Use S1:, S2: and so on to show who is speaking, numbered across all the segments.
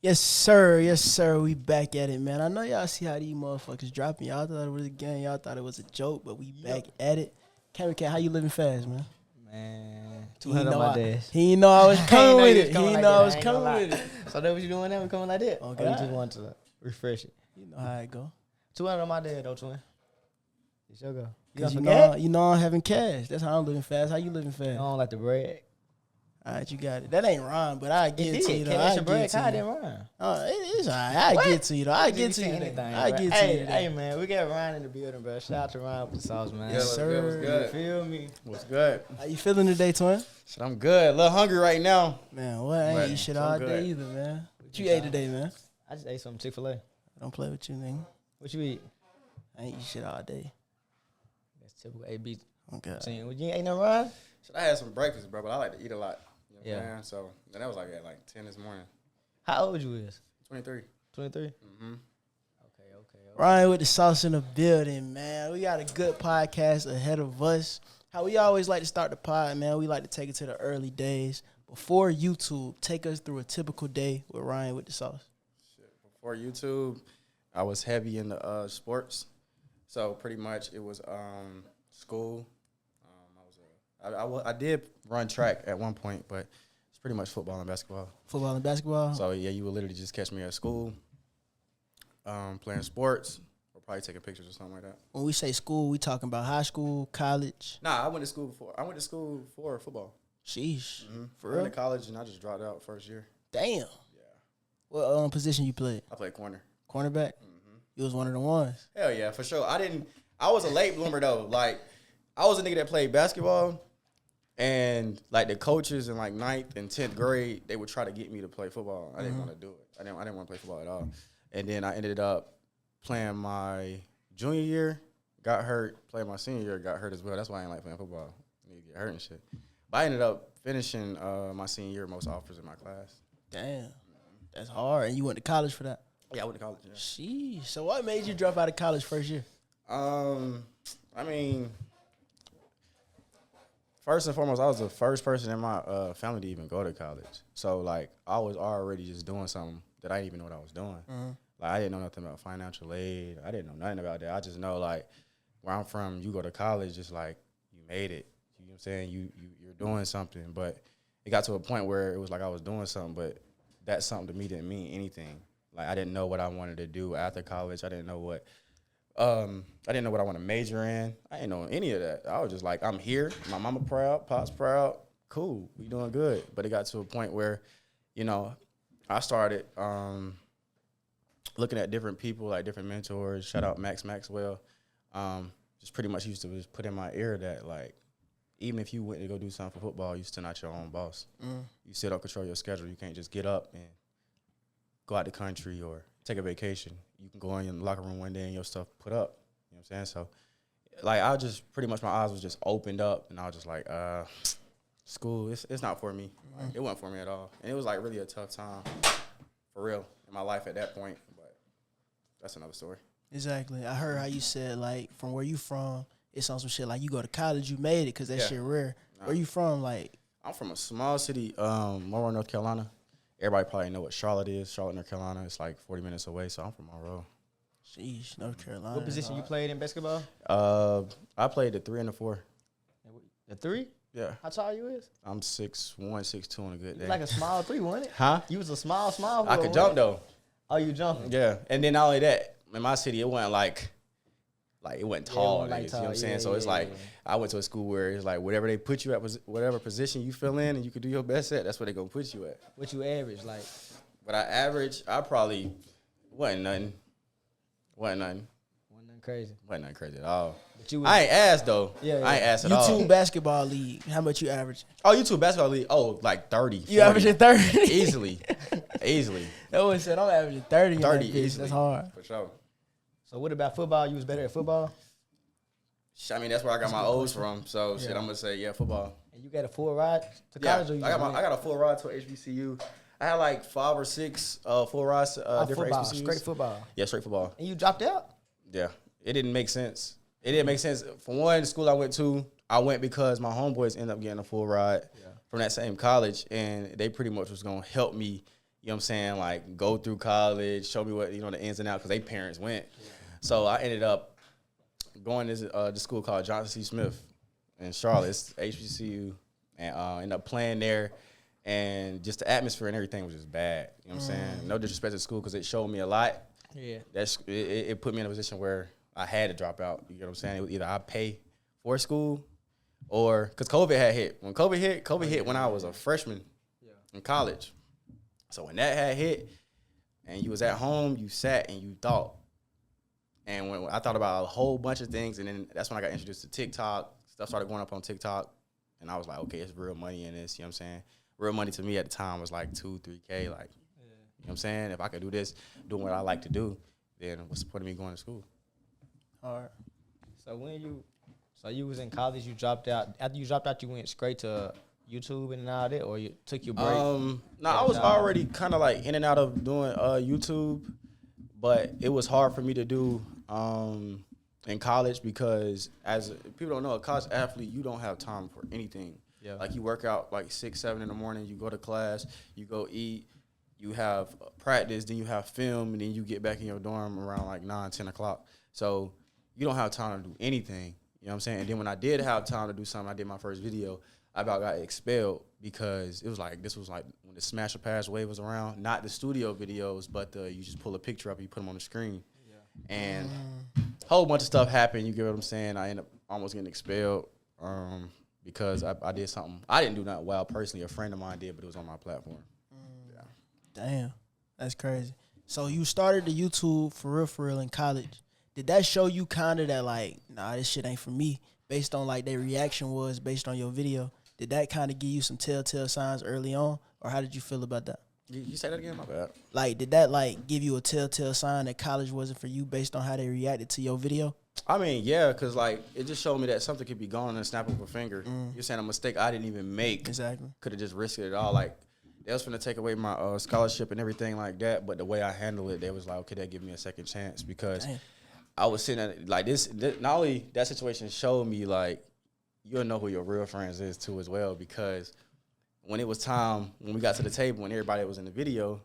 S1: Yes, sir. Yes, sir. We back at it, man. I know y'all see how these motherfuckers dropping. Y'all thought it was a game. Y'all thought it was a joke, but we back at it. Camry Cat, how you living fast, man?
S2: Man,
S1: He
S2: 200 on my
S1: I,
S2: dash.
S1: he ain't know I was
S2: I ain't
S1: coming
S2: know
S1: with
S2: you
S1: it.
S2: was
S1: He
S2: coming
S1: ain't
S2: like
S1: know
S2: that.
S1: I was
S2: I ain't gonna
S1: coming with
S2: lie.
S1: it.
S2: So that what you doing now? We coming like that?
S1: Oh,
S2: Or you
S1: God.
S2: just want to refresh it?
S1: You know how it go.
S2: 200 on my dash, though, twin. It sure go.
S1: Cause
S2: You know,
S1: you know I'm having cash. That's how I'm living fast. How you living
S2: I
S1: fast?
S2: don't like the bread.
S1: All right, you got it. That ain't rhyme, but I get it to you though. I
S2: Cash and
S1: get it
S2: bread,
S1: to
S2: how
S1: you.
S2: didn't rhyme?
S1: It's all right. I get to you though. I get to you.
S2: Anything,
S1: I
S2: bro.
S1: get to
S2: Hey,
S1: you.
S2: hey, man, we got Ryan in the building, bro. Shout out to Ryan with the sauce, man.
S1: Yes, sir.
S3: What's good?
S2: You feel me?
S3: What's good?
S1: How you feeling today, twin?
S3: Shit, I'm good. A little hungry right now.
S1: Man, what? I ain't
S3: Man,
S1: eat shit
S3: so
S1: all
S3: good.
S1: day either, man. What you ate today, man?
S2: I just ate some Chick-fil-A.
S1: Don't play with you, nigga.
S2: What you eat?
S1: I ain't eat shit all day.
S2: That's typical AB
S1: Okay.
S2: scene. You ain't no Ryan?
S3: Shit, I had some breakfast, bro, but I like to eat a lot. You know what
S2: Yeah.
S3: I'm saying? So, and that was like at 10 this morning.
S2: How old you is?
S3: 23.
S2: 23?
S3: Mm-hmm.
S2: Okay.
S1: Ryan with the sauce in the building, man. We got a good podcast ahead of us. How we always like to start the pod, man. We like to take it to the early days. Before YouTube, take us through a typical day with Ryan with the sauce.
S3: Shit, before YouTube, I was heavy in the sports. So pretty much it was school. I did run track at one point, but it's pretty much football and basketball.
S1: Football and basketball.
S3: So yeah, you would literally just catch me at school, playing sports, or probably taking pictures or something like that.
S1: When we say school, we talking about high school, college.
S3: Nah, I went to school for football.
S1: Sheesh.
S3: Mm-hmm.
S1: For
S3: I went
S1: real?
S3: to college and I just dropped out first year.
S1: Damn.
S3: Yeah,
S1: What position you played?
S3: I played corner.
S1: Cornerback?
S3: Mm-hmm.
S1: You was one of the ones.
S3: Hell yeah, for sure. I was a late bloomer though. Like, I was a nigga that played basketball, and like the coaches in like 9th and 10th grade, they would try to get me to play football. I didn't want to do it. I didn't want to play football at all. And then I ended up playing my junior year, got hurt. Played my senior year, got hurt as well. That's why I didn't like playing football. I need to get hurt and shit. But I ended up finishing my senior year most offers in my class.
S1: Damn. That's hard. And you went to college for that?
S3: Yeah, I went to college. Yeah.
S1: Sheesh. So what made you drop out of college first year?
S3: I mean, first and foremost, I was the first person in my family to even go to college. So, like, I was already just doing something that I didn't even know what I was doing.
S1: Mm-hmm.
S3: Like, I didn't know nothing about financial aid. I didn't know nothing about that. I just know, like, where I'm from, you go to college, it's like you made it. You know what I'm saying? You're doing something. But it got to a point where it was like I was doing something, but that something to me didn't mean anything. Like, I didn't know what I wanted to do after college. I didn't know what I want to major in. I didn't know any of that. I was just like, I'm here. My mama proud, pop's proud. Cool, we doing good. But it got to a point where, you know, I started looking at different people, like different mentors. Shout out Max Maxwell. Just pretty much used to just put in my ear that, like, even if you went to go do something for football, you still not your own boss. You still don't control your schedule. You can't just get up and go out the country or take a vacation. You can go in your locker room one day and your stuff put up. You know what I'm saying? So, like, I just pretty much my eyes was just opened up, and I was just like, school, it's not for me. Like, it wasn't for me at all. And it was, like, really a tough time, for real, in my life at that point. But that's another story.
S1: Exactly. I heard how you said, like, from where you from, it's on some shit like you go to college, you made it because that shit rare. Where you from, like?
S3: I'm from a small city, Monroe, North Carolina. Everybody probably know what Charlotte is. Charlotte, North Carolina. It's like 40 minutes away, so I'm from Monroe.
S1: Sheesh, North Carolina.
S2: What position you played in basketball?
S3: I played the 3 and the 4.
S2: The 3?
S3: Yeah.
S2: How tall you is?
S3: I'm 6'1", 6'2" on a good
S2: You
S3: day.
S2: like a small 3, wasn't it?
S3: Huh?
S2: You was a small boy,
S3: I could jump,
S2: wasn't it?
S3: though.
S2: Oh, you jumping?
S3: Yeah. And then not only that, in my city, it wasn't like it wasn't tall.
S2: wasn't, like,
S3: niggas, you know what I'm
S2: tall.
S3: saying?
S2: Yeah,
S3: So it's
S2: yeah,
S3: like,
S2: yeah.
S3: I went to a school where it's like, whatever they put you at, whatever position you fill in and you could do your best at, that's what they're going to put you at.
S2: What you average, like?
S3: But I probably wasn't nothing.
S2: Wasn't nothing crazy.
S3: Wasn't nothing crazy at all.
S2: But you was,
S3: I ain't asked, though.
S2: Yeah,
S3: I ain't asked at all.
S1: YouTube basketball league. How much you average?
S3: Oh, YouTube basketball league. Oh, like 30.
S1: You
S3: 40.
S1: averaging 30?
S3: Easily. Easily.
S1: That one said I'm averaging 30.
S3: 30
S1: 30
S3: easily.
S1: That's hard.
S3: For sure.
S2: So what about football? You was better at football?
S3: I mean, that's where I got my O's from. So, shit,
S2: Yeah.
S3: I'm going to say, yeah, football.
S2: And you got a full ride to
S3: Yeah,
S2: college? Or you
S3: I got a full ride to HBCU. I had like 5 or 6 full rides to different
S2: football,
S3: HBCUs.
S2: straight football.
S3: Yeah, straight football.
S2: And you dropped out?
S3: Yeah. It didn't make sense. It didn't make sense. For one, the school I went to, I went because my homeboys ended up getting a full ride from that same college, and they pretty much was going to help me you know what I'm saying, like go through college, show me what, the ins and outs, because they parents went. Yeah. So I ended up going to this school called Johnson C. Smith in Charlotte. It's HBCU, and ended up playing there. And just the atmosphere and everything was just bad. You know what I'm saying? No disrespect to the school, because it showed me a lot.
S2: Yeah.
S3: It put me in a position where I had to drop out. You know what I'm saying? It was either I pay for school, or because COVID had hit. When COVID hit when I was a freshman in college. So when that had hit, and you was at home, you sat and you thought. And when I thought about a whole bunch of things, and then that's when I got introduced to TikTok. Stuff started going up on TikTok, and I was like, okay, it's real money in this. You know what I'm saying? Real money to me at the time was like 2-3K. Like, you know what I'm saying? If I could do this, doing what I like to do, then what's the point of me going to school?
S2: All right. So you was in college, you dropped out. After you dropped out, you went straight to YouTube and all that, or you took your break?
S3: No, I was already kind of like in and out of doing YouTube, but it was hard for me to do in college, because as people don't know, a college athlete, you don't have time for anything. Yeah. Like you work out like 6, 7 in the morning, you go to class, you go eat, you have practice, then you have film, and then you get back in your dorm around like 9, 10 o'clock. So you don't have time to do anything. You know what I'm saying? And then when I did have time to do something, I did my first video, I about got expelled, because this was like when the Smash or Pass wave was around, not the studio videos, but you just pull a picture up and you put them on the screen. Yeah. And a whole bunch of stuff happened, you get what I'm saying? I ended up almost getting expelled. Because I did something. I didn't do nothing wild personally. A friend of mine did, but it was on my platform. Yeah.
S1: Damn. That's crazy. So you started the YouTube for real in college. Did that show you kind of that, like, nah, this shit ain't for me, based on, like, their reaction was based on your video? Did that kind of give you some telltale signs early on, or how did you feel about that?
S3: You say that again? My bad.
S1: Like, did that, like, give you a telltale sign that college wasn't for you based on how they reacted to your video?
S3: I mean, yeah, because, like, it just showed me that something could be gone in a snap of a finger. You're saying a mistake I didn't even make.
S1: Exactly.
S3: Could have just risked it all. Like, they was finna take away my scholarship and everything like that, but the way I handled it, they was like, okay, that give me a second chance, because I was sitting at, like, this, not only that situation showed me, like, you'll know who your real friends is, too, as well, because when it was time, when we got to the table, when everybody was in the video,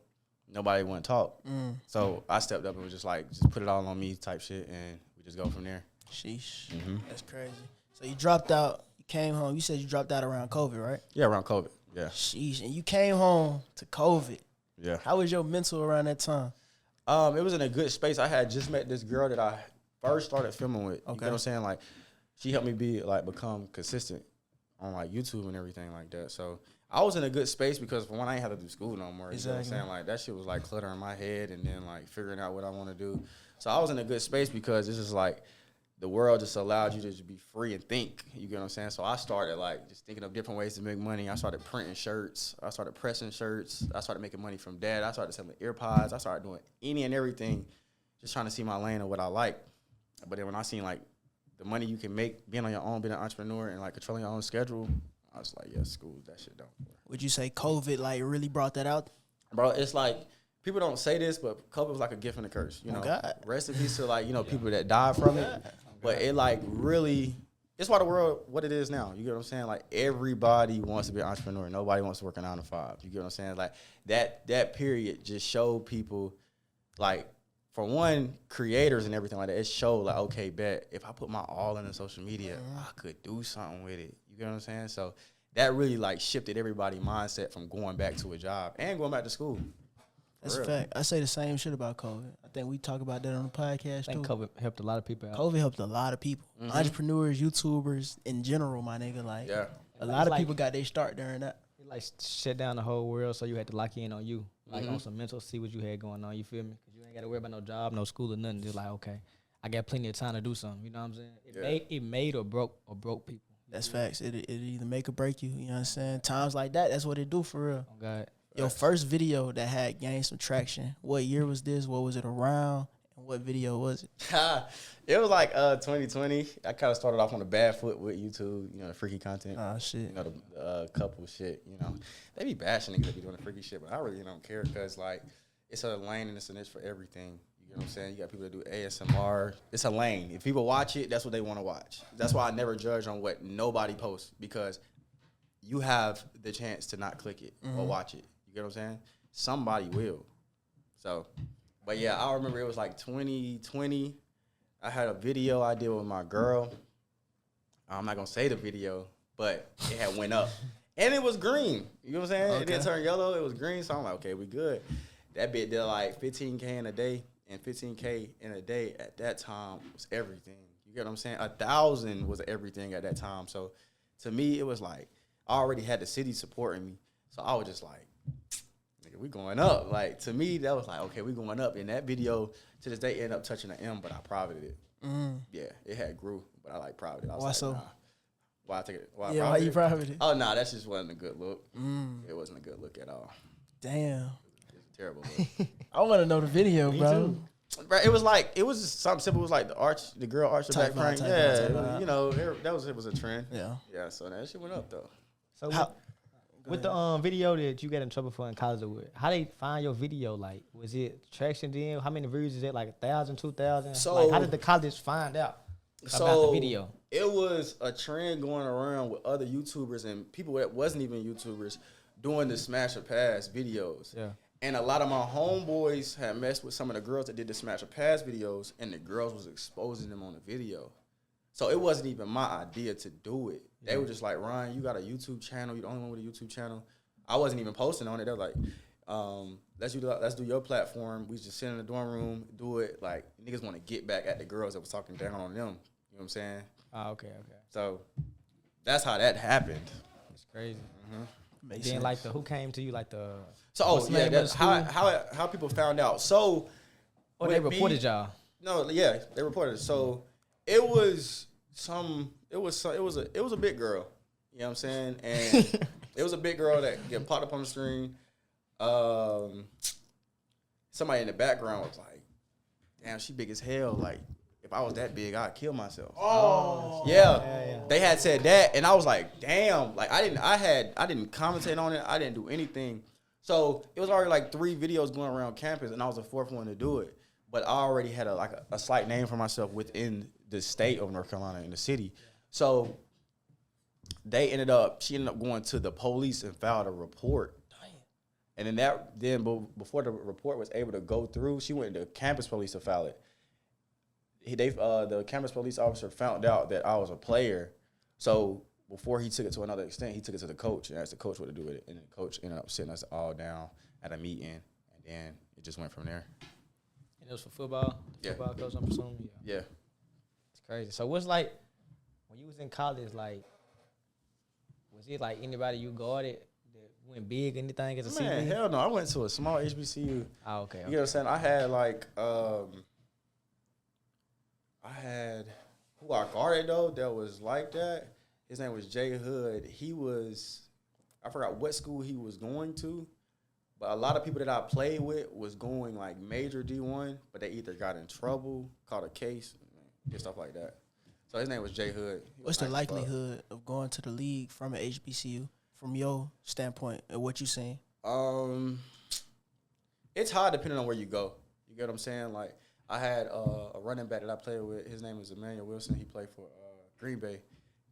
S3: nobody wanted to talk. So I stepped up and was just like, just put it all on me type shit, and just go from there.
S1: Sheesh. That's crazy. So you dropped out, you came home. You said you dropped out around COVID, right?
S3: Yeah, around COVID. Yeah.
S1: Sheesh. And you came home to COVID.
S3: Yeah.
S1: How was your mental around that time?
S3: It was in a good space. I had just met this girl that I first started filming with.
S1: Okay.
S3: You know what I'm saying? Like, she helped me become consistent on like YouTube and everything like that. So I was in a good space, because for one, I ain't have to do school no more.
S1: Exactly.
S3: You know what I'm saying? Like, that shit was like cluttering my head, and then like figuring out what I want to do. So I was in a good space, because this is like the world just allowed you to just be free and think. You get what I'm saying? So I started like just thinking of different ways to make money. I started printing shirts. I started pressing shirts. I started making money from that. I started selling AirPods. I started doing any and everything, just trying to see my lane of what I like. But then when I seen like the money you can make being on your own, being an entrepreneur, and like controlling your own schedule, I was like, yeah, school, that shit don't work.
S1: Would you say COVID like really brought that out?
S3: Bro, it's like, people don't say this, but COVID was like a gift and a curse. You know,
S1: God.
S3: Rest in peace to like, people that died from it. But it like really, it's why the world what it is now. You get what I'm saying? Like, everybody wants to be an entrepreneur. Nobody wants to work a 9 to 5. You get what I'm saying? Like, that period just showed people, like, for one, creators and everything like that. It showed like, okay, bet if I put my all into social media, I could do something with it. You get what I'm saying? So that really like shifted everybody's mindset from going back to a job and going back to school.
S1: That's a fact. I say the same shit about COVID. I think we talk about that on the podcast,
S2: I think
S1: too.
S2: COVID helped a lot of people out.
S1: COVID helped a lot of people. Entrepreneurs, YouTubers, in general, my nigga. Like, a lot of people got their start during that.
S2: It like shut down the whole world, so you had to lock in on you. Like, on some mental, see what you had going on. You feel me? Because you ain't got to worry about no job, no school, or nothing. Just like, okay, I got plenty of time to do something. You know what I'm saying? It made or broke people.
S1: That's facts. It either make or break you. You know what I'm saying? Times like that, that's what it do for real.
S2: Oh, God.
S1: Your first video that had gained some traction, what year was this? What was it around? And what video was it?
S3: It was like 2020. I kind of started off on a bad foot with YouTube, the freaky content.
S1: Oh, shit.
S3: The couple shit, They be bashing niggas that be doing the freaky shit, but I really don't care, because, like, it's a lane and it's a niche for everything. You get what I'm saying? You got people that do ASMR. It's a lane. If people watch it, that's what they want to watch. That's why I never judge on what nobody posts, because you have the chance to not click it or watch it. You get what I'm saying? somebody will. So, but yeah, I remember it was like 2020. I had a video I did with my girl. I'm not gonna say the video, but it had went up. And it was green. You know what I'm saying?
S1: Okay.
S3: It didn't turn yellow. It was green. So I'm like, okay, we good. That bit did like 15K in a day. And 15K in a day at that time was everything. You get what I'm saying? 1,000 was everything at that time. So to me, it was like, I already had the city supporting me. So I was just like, nigga, we going up. Like, to me, that was like, okay, we going up. And that video, to this day, ended up touching an M, but I privated it. Yeah, it had grew, but I like privated it. I was
S1: Why
S3: like,
S1: so?
S3: nah. Why I take it? Why I
S1: Yeah, why
S3: privated
S1: you
S3: it?
S1: private it?
S3: Oh, nah, that just wasn't a good look. It wasn't a good look at all.
S1: Damn.
S3: It was a terrible look.
S1: I want to know the video, bro.
S3: Right, it was just something simple. It was like the girl arched the back
S1: Type
S3: prank.
S1: vibe,
S3: Yeah,
S1: type
S3: it
S1: vibe.
S3: was, you know, it was a trend.
S1: Yeah.
S3: Yeah, so that shit went up though.
S2: So
S1: How-
S2: with the video that you got in trouble for in college with, how they find your video? Like, was it traction then? How many views is it? Like 1,000, 2,000?
S3: So-
S2: like, how did the college find out about the video?
S3: It was a trend going around with other YouTubers and people that wasn't even YouTubers doing the smash or pass videos.
S2: Yeah.
S3: And a lot of my homeboys had messed with some of the girls that did the smash or pass videos, and the girls was exposing them on the video. So it wasn't even my idea to do it. They were just like, Ryan, you got a YouTube channel. You're the only one with a YouTube channel. I wasn't even posting on it. They were like, let's do your platform. We just sit in the dorm room, do it. Like, niggas want to get back at the girls that was talking down on them. You know what I'm saying?
S2: Oh, okay.
S3: So that's how that happened.
S2: It's crazy.
S1: Makes
S2: Then
S1: sense.
S2: like who came to you like the
S3: So
S2: what's the
S3: yeah,
S2: name of the
S3: that's
S2: school?
S3: how people found out. So
S2: Oh, they
S3: with me-
S2: reported y'all.
S3: No, yeah, they reported. So it was a big girl. You know what I'm saying? And it was a big girl that get popped up on the screen. Somebody in the background was like, "Damn, she big as hell. Like, if I was that big, I'd kill myself."
S1: Oh.
S3: Yeah. They had said that, and I was like, "Damn!" Like, I didn't commentate on it. I didn't do anything. So it was already like 3 videos going around campus, and I was the 4th one to do it. But I already had a slight name for myself within the state of North Carolina in the city. So she ended up going to the police and filed a report. And then before the report was able to go through, she went to campus police to file it. The campus police officer found out that I was a player. So before he took it to another extent, he took it to the coach and asked the coach what to do with it. And the coach ended up sitting us all down at a meeting, and then it just went from there.
S2: And it was for football.
S3: Yeah.
S2: Football coach, I'm assuming. Yeah.
S3: Yeah.
S2: It's crazy. So what's like when you was in college, like was it like anybody you guarded that went big, anything as a
S3: Man,
S2: CB?
S3: hell no. I went to a small HBCU.
S2: Oh, okay.
S3: You know what I'm saying? I had like, who I guarded though that was like that. His name was Jay Hood. I forgot what school he was going to, but a lot of people that I played with was going like major D1, but they either got in trouble, caught a case, and stuff like that. So his name was Jay Hood. He
S1: What's
S3: was
S1: the
S3: nice as fuck.
S1: likelihood of going to the league from an HBCU from your standpoint and what you saying?
S3: It's hard depending on where you go. You get what I'm saying? Like, I had a running back that I played with. His name is Emmanuel Wilson. He played for Green Bay,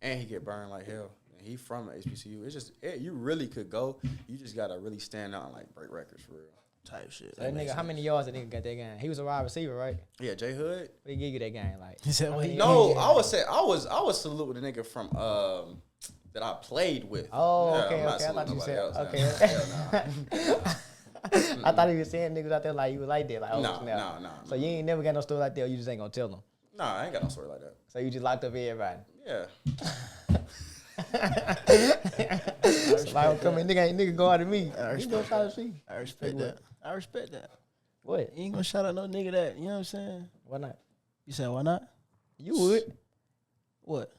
S3: and he get burned like hell. And he from a HBCU. It's just you really could go. You just gotta really stand out and like break records for real.
S1: Type shit.
S2: So that nigga, how many yards that nigga got that game? He was a wide receiver, right?
S3: Yeah, Jay Hood.
S2: What he give you that game? Like
S1: Is that
S2: how
S1: what
S2: many
S1: he-
S3: No,
S2: yards?
S3: I would say I was salute the nigga from that I played with.
S2: Oh,
S3: Yeah,
S2: okay,
S3: I'm not
S2: okay. I thought you
S3: saluting
S2: said
S3: nobody else,
S2: okay.
S3: Hell nah.
S2: I thought he was saying niggas out there like you was like that. Like, oh,
S3: No,
S2: snap.
S3: no.
S2: So you ain't never got no story like that, or you just ain't gonna tell them.
S3: Nah, I ain't got no story like that.
S2: So you just locked up everybody.
S3: Yeah.
S2: So like, come in, nigga go out of me.
S1: I
S2: He
S1: respect
S2: go try to see.
S1: I respect that. I respect that.
S2: What?
S1: You ain't gonna shout out no nigga that, you know what I'm saying?
S2: Why not?
S1: You said why not?
S2: You would.
S1: What?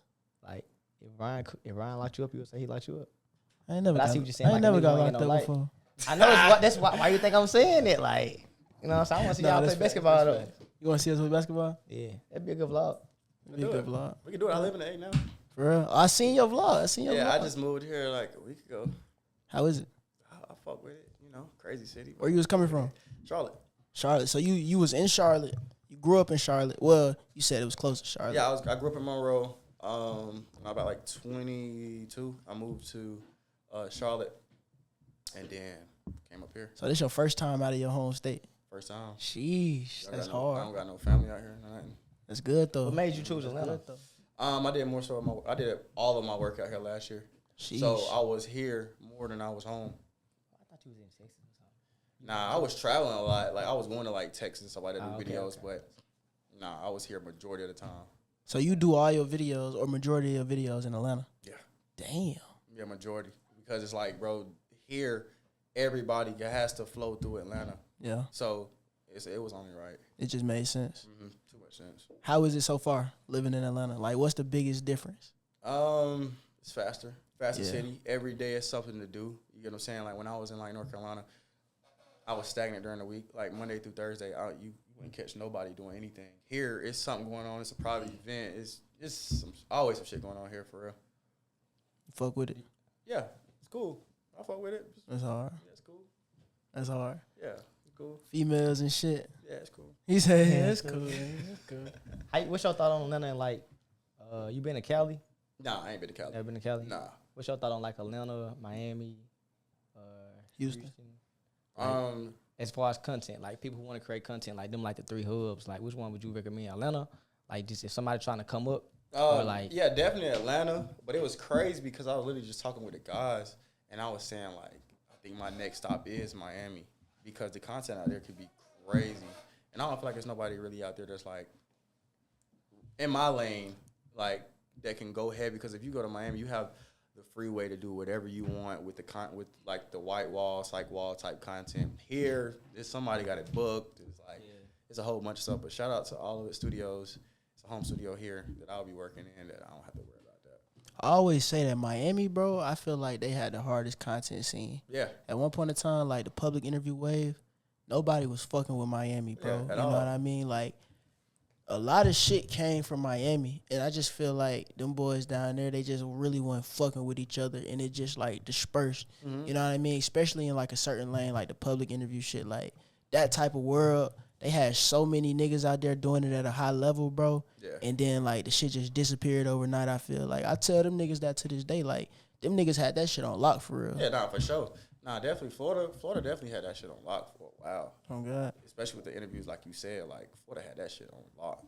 S2: Like if Ryan locked you up, you would say he locked you up.
S1: I ain't never
S2: But I
S1: got,
S2: see what you're saying,
S1: I ain't
S2: like a
S1: never
S2: nigga
S1: got
S2: don't
S1: locked
S2: get
S1: up
S2: no
S1: before.
S2: I know that's why you think I'm saying it. Like you know, what I'm saying? I want to see
S1: Nah,
S2: y'all
S1: that's
S2: play
S1: facts,
S2: basketball
S1: that's
S2: though.
S1: facts. You wanna see us play basketball?
S2: Yeah, that'd be a good vlog.
S1: Be a good vlog.
S3: We can do it. I live in the A now.
S1: For real? I seen your vlog. I seen your
S3: Yeah,
S1: vlog.
S3: I just moved here like a week ago.
S1: How is it?
S3: I fuck with it. You know, crazy city.
S1: Where you was coming from?
S3: Charlotte.
S1: Charlotte. So you was in Charlotte. You grew up in Charlotte. Well, you said it was close to Charlotte.
S3: Yeah, I grew up in Monroe. When I was about like 22, I moved to Charlotte, and then came up here.
S1: So this your first time out of your home state?
S3: First time.
S1: Sheesh, that's
S3: I
S1: hard.
S3: don't got no family out here. Nothing.
S1: That's good though.
S2: What made you choose Atlanta?
S1: Good, though.
S3: I did more so. I did all of my work out here last year.
S1: Sheesh.
S3: So I was here more than I was home.
S2: I thought you was in Texas or something.
S3: Nah, I was traveling a lot. Like I was going to like Texas and stuff like that, do
S2: Okay,
S3: videos,
S2: okay.
S3: but nah, I was here majority of the time.
S1: So you do all your videos or majority of your videos in Atlanta?
S3: Yeah.
S1: Damn.
S3: Yeah, majority. Because it's like, bro, here everybody has to flow through Atlanta.
S1: Yeah.
S3: So it was only right.
S1: It just made sense.
S3: Too much sense.
S1: How is it so far living in Atlanta? Like, what's the biggest difference?
S3: It's faster
S1: Yeah.
S3: city. Every day is something to do. You get what I'm saying? Like when I was in like North Carolina, I was stagnant during the week. Like Monday through Thursday, you wouldn't catch nobody doing anything. Here, it's something going on. It's a private event. It's always some shit going on here for real.
S1: Fuck with it.
S3: Yeah, it's cool. I fuck with it.
S1: That's hard.
S3: Yeah, it's cool.
S1: That's hard.
S3: Yeah, it's cool.
S1: Females and shit.
S3: Yeah, it's cool.
S1: He said,
S2: Yeah,
S1: yeah,
S2: it's
S1: it's cool. It's cool.
S2: What's your thought on Atlanta? And like, you been to Cali?
S3: Nah, I ain't been to Cali.
S2: Never been to Cali?
S3: Nah.
S2: What's your thought on like Atlanta, Miami,
S1: Houston.
S2: As far as content, like people who want to create content, like them, like the three hubs, like which one would you recommend? Atlanta, like just if somebody trying to come up, or like
S3: Yeah, definitely Atlanta. But it was crazy because I was literally just talking with the guys, and I was saying like, I think my next stop is Miami because the content out there could be crazy, and I don't feel like there's nobody really out there that's like in my lane, like that can go heavy. Because if you go to Miami, you have the freeway to do whatever you want with with like the white wall, psych wall type content. Here, there's somebody got it booked. It's like it's a whole bunch of stuff. But shout out to All of It Studios. It's a home studio here that I'll be working in that I don't have to worry about that.
S1: I always say that Miami, bro, I feel like they had the hardest content scene.
S3: Yeah,
S1: At one point in time, like the public interview wave, nobody was fucking with Miami, bro.
S3: Yeah, at
S1: you
S3: all.
S1: know what I mean? Like, a lot of shit came from Miami, and I just feel like them boys down there, they just really weren't fucking with each other, and it just, like, dispersed. You know what I mean? Especially in, like, a certain lane, like the public interview shit. Like, that type of world, they had so many niggas out there doing it at a high level, bro.
S3: Yeah.
S1: And then, like, the shit just disappeared overnight, I feel. Like, I tell them niggas that to this day. Like, them niggas had that shit on lock for real.
S3: yeah, nah, for sure. Nah, definitely Florida definitely had that shit on lock for a while.
S1: Oh, God.
S3: Especially with the interviews, like you said, like Florida had that shit on lock.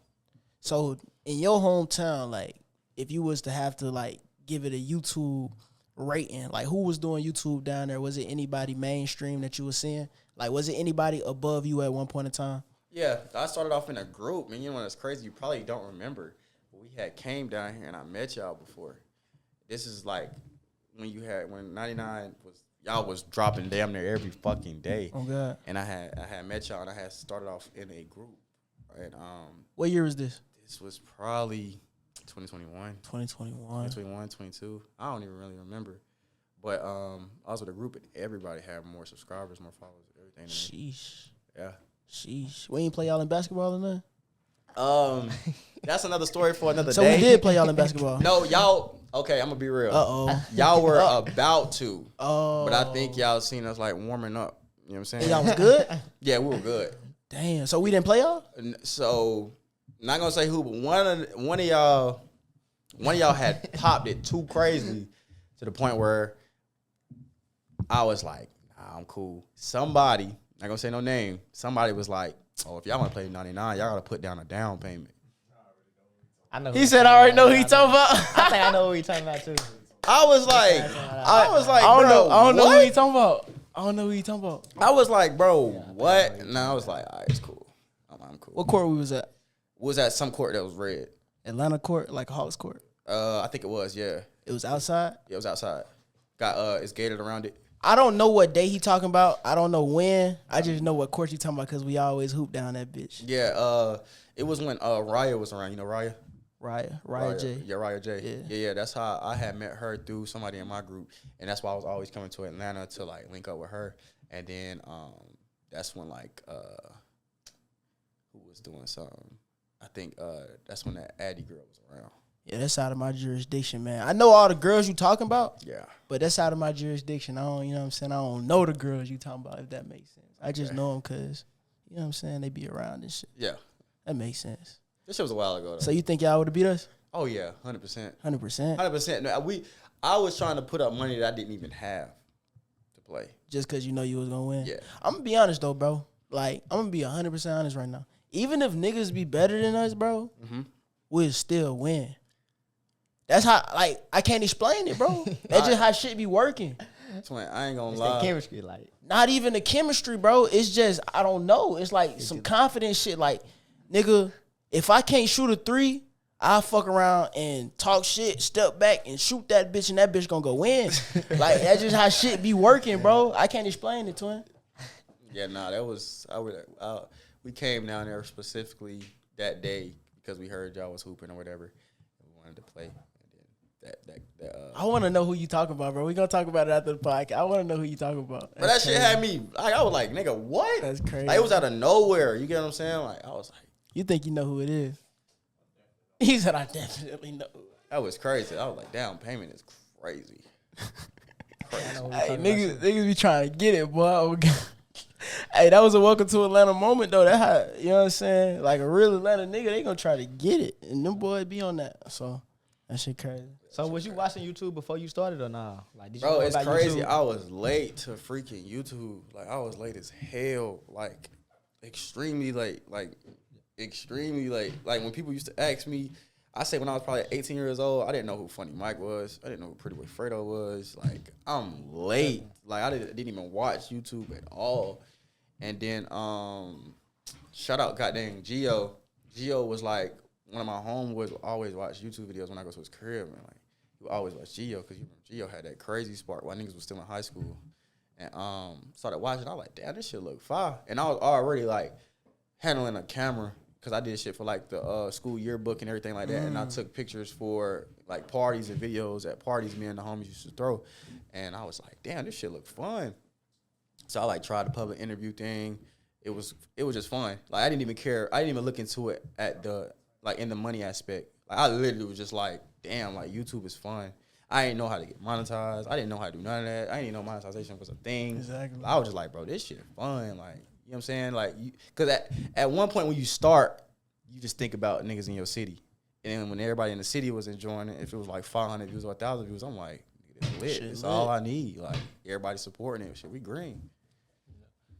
S1: So in your hometown, like if you was to have to like give it a YouTube rating, like who was doing YouTube down there? Was it anybody mainstream that you were seeing? Like was it anybody above you at one point in time?
S3: Yeah, I started off in a group, and you know what's crazy? You probably don't remember, but we had came down here, and I met y'all before. This is like when 99 was y'all was dropping damn near every fucking day.
S1: Oh God.
S3: And I had met y'all, and I had started off in a group. Right?
S1: What year was this?
S3: This was probably 2021,
S1: 2021.
S3: 2021, 22. I don't even really remember. But I was with a group, and everybody had more subscribers, more followers, everything.
S1: Sheesh.
S3: Yeah.
S1: Sheesh. We ain't play y'all in basketball or nothing?
S3: That's another story for another
S1: So
S3: day.
S1: we did play y'all in basketball.
S3: No, y'all. Okay, I'm gonna be real.
S1: Uh-oh.
S3: Y'all were about to,
S1: Oh.
S3: but I think y'all seen us like warming up. You know what I'm saying?
S1: And y'all was good?
S3: Yeah, we were good.
S1: Damn. So we didn't play y'all?
S3: So, not gonna say who, but one of y'all had popped it too crazy to the point where I was like, nah, I'm cool. Somebody, not gonna say no name, somebody was like, oh, if y'all want to play 99, y'all gotta put down a down payment.
S2: I know.
S1: He said, I already know who he talking about.
S2: I think I know who he talking about too.
S3: I was like,
S1: I don't know. I don't know who he talking about. I don't know who he talking about.
S3: I was like, bro, what? And I was like, all right, it's cool. I'm cool.
S1: What court we was at?
S3: Was at some court that was red.
S1: Atlanta court, like a Hawks court.
S3: I think it was, yeah.
S1: It was outside.
S3: It was outside. Got it's gated around it.
S1: I don't know what day he talking about. I don't know when. I just know what court he talking about because we always hoop down that bitch.
S3: Yeah, it was when Raya was around. You know Raya?
S1: Raya J.
S3: Yeah, Raya J. Yeah. That's how I had met her through somebody in my group, and that's why I was always coming to Atlanta to like link up with her. And then that's when like who was doing something. I think that's when that Addy girl was around.
S1: Yeah, that's out of my jurisdiction, man. I know all the girls you talking about.
S3: Yeah.
S1: But that's out of my jurisdiction. I don't, you know what I'm saying? I don't know the girls you talking about, if that makes sense. I just know them because, you know what I'm saying, they be around and shit.
S3: Yeah.
S1: That makes sense.
S3: This shit was a while ago, though.
S1: So you think y'all would have beat us?
S3: Oh, yeah, 100%.
S1: 100%?
S3: 100%. No, I was trying to put up money that I didn't even have to play.
S1: Just because you know you was gonna win.
S3: Yeah.
S1: I'm gonna be honest though, bro. Like I'm gonna be 100% honest right now. Even if niggas be better than us, bro, we'll still win. That's how. Like I can't explain it, bro. That's just how shit be working.
S3: Twin, I ain't gonna
S2: It's
S3: lie.
S2: that chemistry, like.
S1: Not even the chemistry, bro. It's just I don't know. It's like some confidence shit. Like, nigga, if I can't shoot a 3, I'll fuck around and talk shit, step back and shoot that bitch, and that bitch gonna go in. Like that's just how shit be working, bro. I can't explain it, twin.
S3: Yeah, nah, that was we came down there specifically that day because we heard y'all was hooping or whatever. And we wanted to play. And then
S1: I want to know who you talking about, bro. We gonna talk about it after the podcast. I want to know who you talking about.
S3: but that shit had me like I was like, nigga, what?
S1: That's crazy.
S3: Like, it was out of nowhere. You get what I'm saying? Like I was like,
S1: You think you know who it is? He said, I definitely know.
S3: that was crazy. I was like, down payment is crazy.
S1: Hey, niggas be trying to get it, boy. Oh, God. Hey, that was a welcome to Atlanta moment, though. That how, you know what I'm saying? Like a real Atlanta nigga, they gonna try to get it. And them boys be on that. So, that shit crazy.
S2: So was you watching YouTube before you started or nah? Like, did you
S3: Bro,
S2: know
S3: it's
S2: about
S3: crazy.
S2: YouTube?
S3: I was late to freaking YouTube. Like I was late as hell. Like extremely late. Like extremely late. Like when people used to ask me, I say when I was probably 18 years old, I didn't know who Funny Mike was. I didn't know who Pretty Boy Fredo was. Like I'm late. Like I didn't even watch YouTube at all. And then shout out goddamn Gio. Gio was like one of my homeboys would always watch YouTube videos when I go to his crib, man. Like he would always watch Gio because Gio had that crazy spark while niggas was still in high school. And started watching. I was like, damn, this shit look fire. And I was already like handling a camera because I did shit for like the school yearbook and everything like that. And I took pictures for like parties and videos at parties me and the homies used to throw. And I was like, damn, this shit look fun. So I like tried the public interview thing. It was just fun. Like I didn't even care. I didn't even look into it at the like in the money aspect. Like I literally was just like, damn, like YouTube is fun. I didn't know how to get monetized. I didn't know how to do none of that. I didn't even know monetization was a thing.
S1: Exactly.
S3: I was just like, bro, this shit fun. Like, you know what I'm saying? Like, because at one point when you start, you just think about niggas in your city. And then when everybody in the city was enjoying it, if it was like 500 views or 1,000 views, I'm like, it's lit.
S1: Shit
S3: It's
S1: lit.
S3: all I need. Like, everybody supporting it. Shit, we green.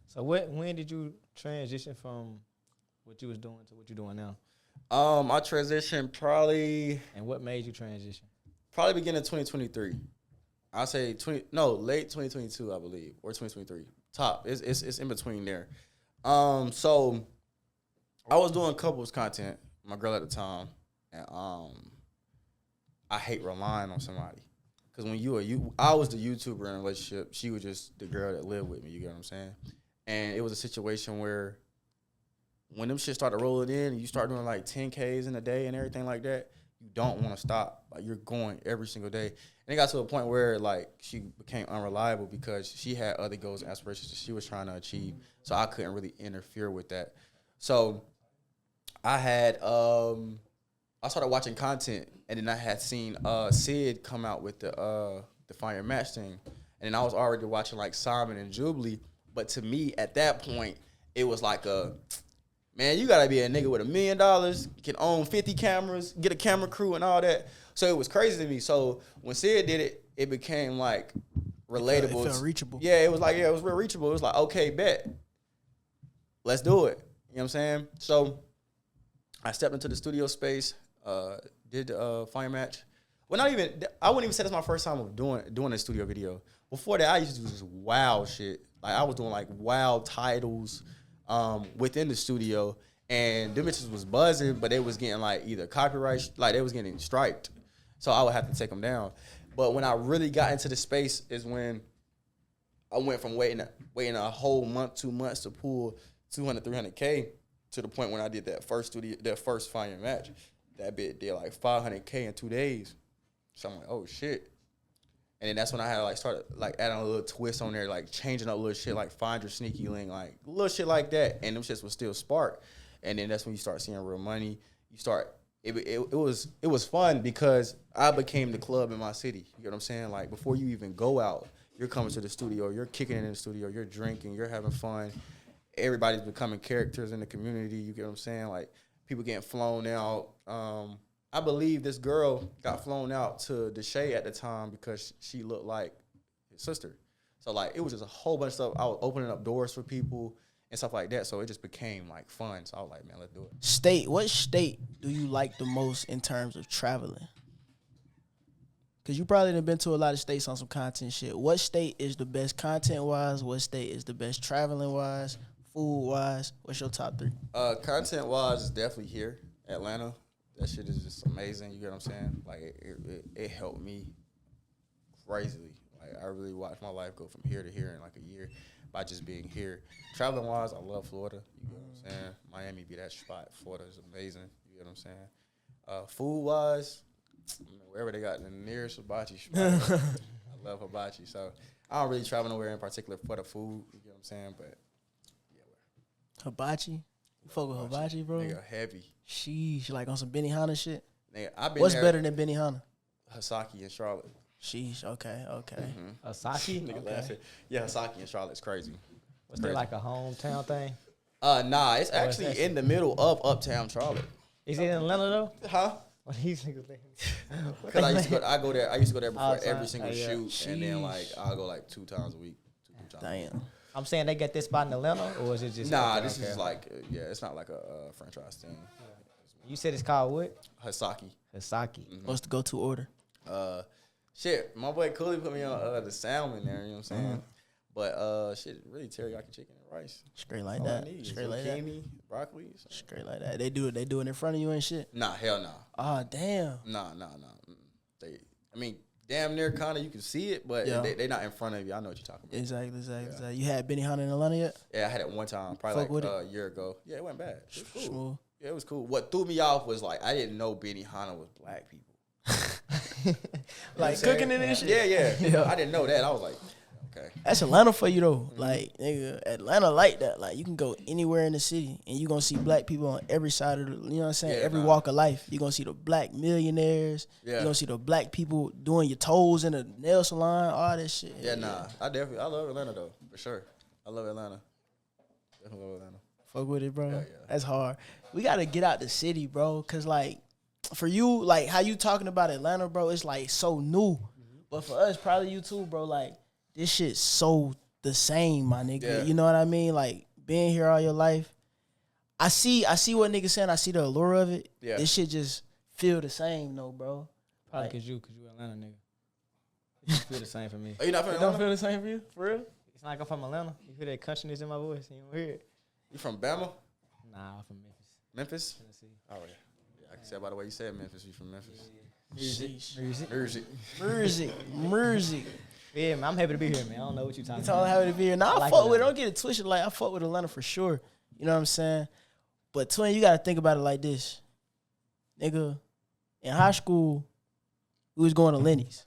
S2: So when did you transition from what you was doing to what you're doing now?
S3: I transitioned probably
S2: And what made you transition?
S3: beginning of 2023. I'll say late 2022, I believe, or 2023. Top. It's in between there. So I was doing couples content, my girl at the time, and I hate relying on somebody. Cause when I was the YouTuber in a relationship, she was just the girl that lived with me, you get what I'm saying? And it was a situation where when them shit started rolling in and you start doing like 10Ks in a day and everything like that, you don't want to stop. Like you're going every single day. And it got to a point where like she became unreliable because she had other goals and aspirations that she was trying to achieve. So I couldn't really interfere with that. So I had I started watching content and then I had seen Sid come out with the Fire Match thing. And then I was already watching like Simon and Jubilee. But to me at that point, it was like man, you gotta be a nigga with $1 million, can own 50 cameras, get a camera crew and all that. So it was crazy to me. So when Sid did it, it became like relatable.
S1: It felt reachable.
S3: Yeah, it was like, it was real reachable. It was like, okay, bet. Let's do it. You know what I'm saying? So I stepped into the studio space, did the Fire Match. Well, I wouldn't even say that's my first time of doing a studio video. Before that, I used to do this wild shit. Like I was doing like wild titles within the studio, and them bitches was buzzing, but they was getting like either copyright, like they was getting striped. So I would have to take them down. But when I really got into the space is when I went from waiting a whole month, 2 months to pull 200, 300K to the point when I did that first Fire Match. That bit did like 500K in 2 days. So I'm like, oh shit. And then that's when I had to like start like adding a little twist on there, like changing up little shit, like find your sneaky link, like little shit like that. And them shits was still spark. And then that's when you start seeing real money. You start. It was fun because I became the club in my city. You know what I'm saying? Like before you even go out, you're coming to the studio, you're kicking it in the studio, you're drinking, you're having fun. Everybody's becoming characters in the community. You get what I'm saying? Like people getting flown out. I believe this girl got flown out to Deshae at the time because she looked like his sister. So like it was just a whole bunch of stuff. I was opening up doors for people and stuff like that. So it just became like fun. So I was like, man, let's do it.
S1: What state do you like the most in terms of traveling? Because you probably done been to a lot of states on some content shit. What state is the best content-wise? What state is the best traveling-wise, food-wise? What's your top 3?
S3: Content-wise, is definitely here, Atlanta. That shit is just amazing. You get what I'm saying? Like, it helped me crazily. Like, I really watched my life go from here to here in like a year by just being here. Traveling-wise, I love Florida. You get what I'm saying? Miami be that spot. Florida is amazing. You get what I'm saying? Food-wise, wherever they got the nearest hibachi spot. I love hibachi. So I don't really travel nowhere in particular for the food. You get what I'm saying? But yeah,
S1: Hibachi? You fuck with hibachi, bro?
S3: Nigga, heavy.
S1: Sheesh, like on some Benihana shit?
S3: Nigga, I've been
S1: What's
S3: there,
S1: better than Benihana?
S3: Hasaki in Charlotte.
S1: Sheesh, okay.
S2: Asaki?
S3: Nigga laughing. Yeah, Hasaki in Charlotte's crazy.
S2: Was that like a hometown thing?
S3: Nah, it's
S2: Or is
S3: actually
S2: that
S3: in the middle of Uptown Charlotte.
S2: Is it in Atlanta though?
S3: Huh?
S2: What these niggas think?
S3: Because I used to go there before
S2: Outside.
S3: every single
S2: Yeah.
S3: shoot, and then like
S1: Sheesh.
S3: I'll go like 2 times a week. 2 times.
S1: Damn.
S2: I'm saying they got this spot in Atlanta, or is it just?
S3: Nah,
S2: okay,
S3: this
S2: okay.
S3: is like it's not like a franchise thing.
S2: You said it's called what?
S3: Hasaki.
S2: Hasaki.
S1: What's the go-to order?
S3: Shit, my boy Cooley put me on the salmon there. You know what I'm saying? But shit, really teriyaki chicken and rice.
S1: Straight like
S3: All I
S1: that.
S3: need.
S1: Straight like that.
S3: Zucchini, broccoli. So.
S1: Straight like that. They do it in front of you and shit?
S3: Nah, hell nah.
S1: Oh, damn.
S3: Nah. I mean, damn near kind of you can see it, but
S1: Yeah.
S3: they not in front of you. I know what you're talking about.
S1: Exactly. You had Benihana in Atlanta yet?
S3: Yeah, I had it one time, probably
S1: Fuck with
S3: like a year ago. Yeah, it went bad. It was cool.
S1: Smooth.
S3: Yeah, it was cool. What threw me off was like I didn't know Benihana was black people.
S1: Like cooking it and shit?
S3: Yeah.
S1: Yeah.
S3: I didn't know that. I was like, okay.
S1: That's Atlanta for you though. Like, nigga, Atlanta like that. Like, you can go anywhere in the city and you gonna see black people on every side of the, you know what I'm saying?
S3: Yeah,
S1: every
S3: nah.
S1: walk of life. You gonna see the black millionaires.
S3: Yeah.
S1: You gonna see the black people doing your toes in a nail salon, all that shit.
S3: Yeah, nah. I love Atlanta though, for sure. I love Atlanta. Definitely love Atlanta.
S1: Fuck with it, bro.
S3: Yeah.
S1: That's hard. We gotta get out the city, bro. Cause like, for you, like how you talking about Atlanta, bro, it's like so new. But for us, probably you too, bro, like this shit's so the same, my nigga.
S3: Yeah.
S1: You know what I mean? Like being here all your life. I see what niggas saying. I see the allure of it.
S3: Yeah.
S1: This shit just feel the same though, bro.
S2: Probably
S1: Like-
S2: cause you Atlanta nigga. It just feel the same for me.
S3: Are you not from
S1: It don't
S3: Atlanta?
S1: feel the same for you? For real?
S2: It's like I'm from Atlanta. You hear that countryness in my voice? You don't hear it?
S3: You from Bama?
S2: Nah, I'm from Memphis,
S3: Memphis?
S2: Tennessee.
S3: Oh yeah. I can say by the way you said Memphis, you from Memphis.
S1: Sheesh.
S2: Music.
S1: Mersey.
S2: Yeah, man, I'm happy to be here, man. I don't know what you talking
S1: You talking
S2: about.
S1: how to be here. Nah, I
S2: like
S1: fuck with it.
S2: Atlanta.
S1: Don't get it twisted. Like, I fuck with Atlanta for sure. You know what I'm saying? But, twin, you got to think about it like this. Nigga, in high school, we was going to Lenny's.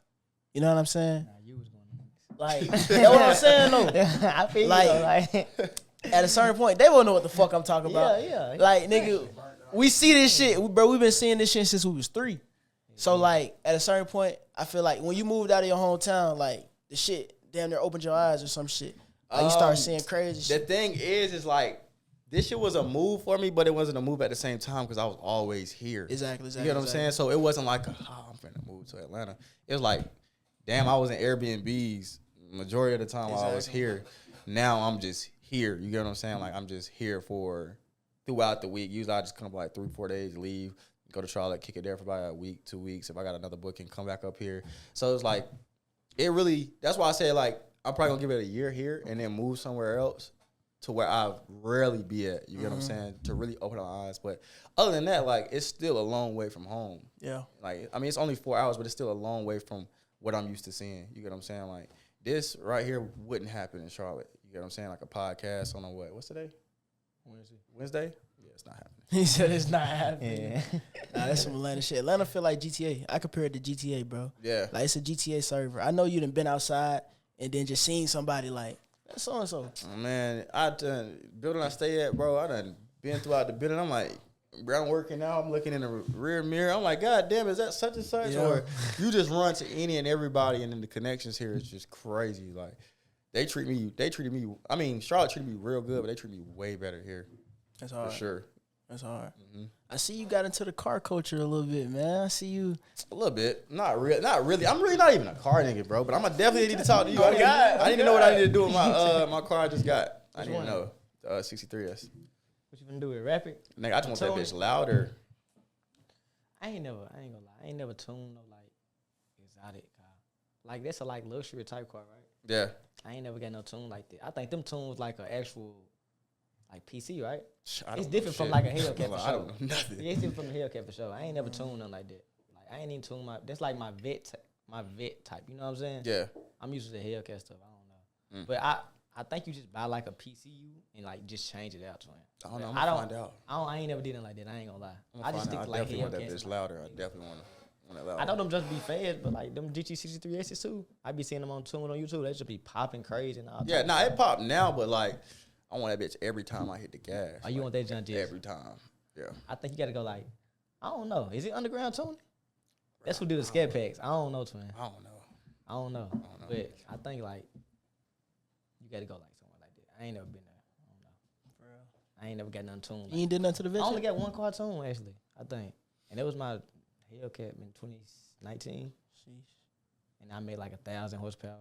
S1: You know what I'm saying?
S2: Nah, you was going to
S1: Like, that's what I'm saying, though.
S2: I feel
S1: Like-
S2: you, though, like
S1: At a certain point, they won't know what the fuck I'm talking about.
S2: yeah.
S1: Like, nigga, we see this shit. Bro, we've been seeing this shit since we was 3. So, like, at a certain point, I feel like when you moved out of your hometown, like, the shit damn near opened your eyes or some shit. Like, you start seeing crazy
S3: The
S1: shit.
S3: thing is like this shit was a move for me, but it wasn't a move at the same time because I was always here.
S1: Exactly.
S3: You get what I'm saying? So it wasn't like, I'm finna move to Atlanta. It was like, damn, I was in Airbnbs majority of the time while I was
S1: Exactly.
S3: here. Now I'm just here. You get what I'm saying? Like I'm just here for throughout the week. Usually I just come like 3-4 days, leave, go to Charlotte, kick it there for about a week, 2 weeks. If I got another booking, come back up here. So it's like, it really, that's why I say like, I'm probably gonna give it a year here and then move somewhere else to where I rarely be at. You get what I'm saying? To really open my eyes. But other than that, like it's still a long way from home.
S1: Yeah.
S3: Like, I mean, it's only 4 hours, but it's still a long way from what I'm used to seeing. You get what I'm saying? Like this right here wouldn't happen in Charlotte. You get what I'm saying? Like a podcast on a what? What's today? Wednesday? Yeah, it's not happening.
S1: He said it's not happening.
S2: Yeah.
S1: Nah, that's some Atlanta shit. Atlanta feel like GTA. I compare it to GTA, bro.
S3: Yeah.
S1: Like, it's a GTA server. I know you done been outside and then just seen somebody like, that's so-and-so.
S3: Man, I done building I stay at, bro. I done been throughout the building. I'm like, bro, I'm working now. I'm looking in the rear mirror. I'm like, God damn, is that such and such?
S1: Yeah.
S3: Or you just run to any and everybody, and then the connections here is just crazy. Like they treated me. I mean, Charlotte treated me real good, but they treat me way better here
S1: That's
S3: for
S1: hard.
S3: sure.
S1: That's hard. I see you got into the car culture a little bit, man. I see you.
S3: A little bit. Not really. I'm really not even a car nigga, bro. But I'm definitely need to talk to you. I need to know what I need to do with my car I just got. I need to know. 63S.
S2: What you gonna do with it? Rapid?
S3: Nigga, I just want that bitch louder.
S2: I ain't gonna lie. I ain't never tuned no like exotic car. Like that's a like luxury type car, right?
S3: Yeah.
S2: I ain't never got no tune like that. I think them tunes like an actual like PC, right?
S3: I
S2: It's
S3: don't
S2: different
S3: know
S2: from
S3: shit.
S2: like a Hellcat for
S3: I
S2: sure.
S3: don't know nothing.
S2: Yeah, it's different from the Hellcat for sure. I ain't never tuned nothing like that. Like I ain't even tuned that's like my vet type. You know what I'm saying?
S3: Yeah.
S2: I'm used to the Hellcat stuff. I don't know, but I think you just buy like a PCU and like just change it out to him.
S3: I don't know. I'm gonna find out.
S2: I ain't never did it like that. I ain't gonna lie.
S3: I
S2: just stick to like
S3: definitely want that
S2: Hellcats.
S3: bitch louder. I definitely want it louder.
S2: I know them just be fast, but like them GT63S's too. I be seeing them on tune on YouTube. They just be popping crazy and all.
S3: Yeah, nah, it popped now, but like, I want that bitch every time I hit the gas.
S2: Oh, you want that junk just
S3: every time? Yeah.
S2: I think you gotta go like, I don't know. Is it underground tuning? That's who do the scat packs. I don't know, twin.
S3: I don't know.
S2: I don't know. But I think like you gotta go like somewhere like that. I ain't never been there. I don't know. For real. I ain't never got nothing tuned.
S1: You ain't did nothing to the
S2: I
S1: vision.
S2: only got one car tune actually. I think, and it was my Hellcat in 2019. And I made like 1,000 horsepower.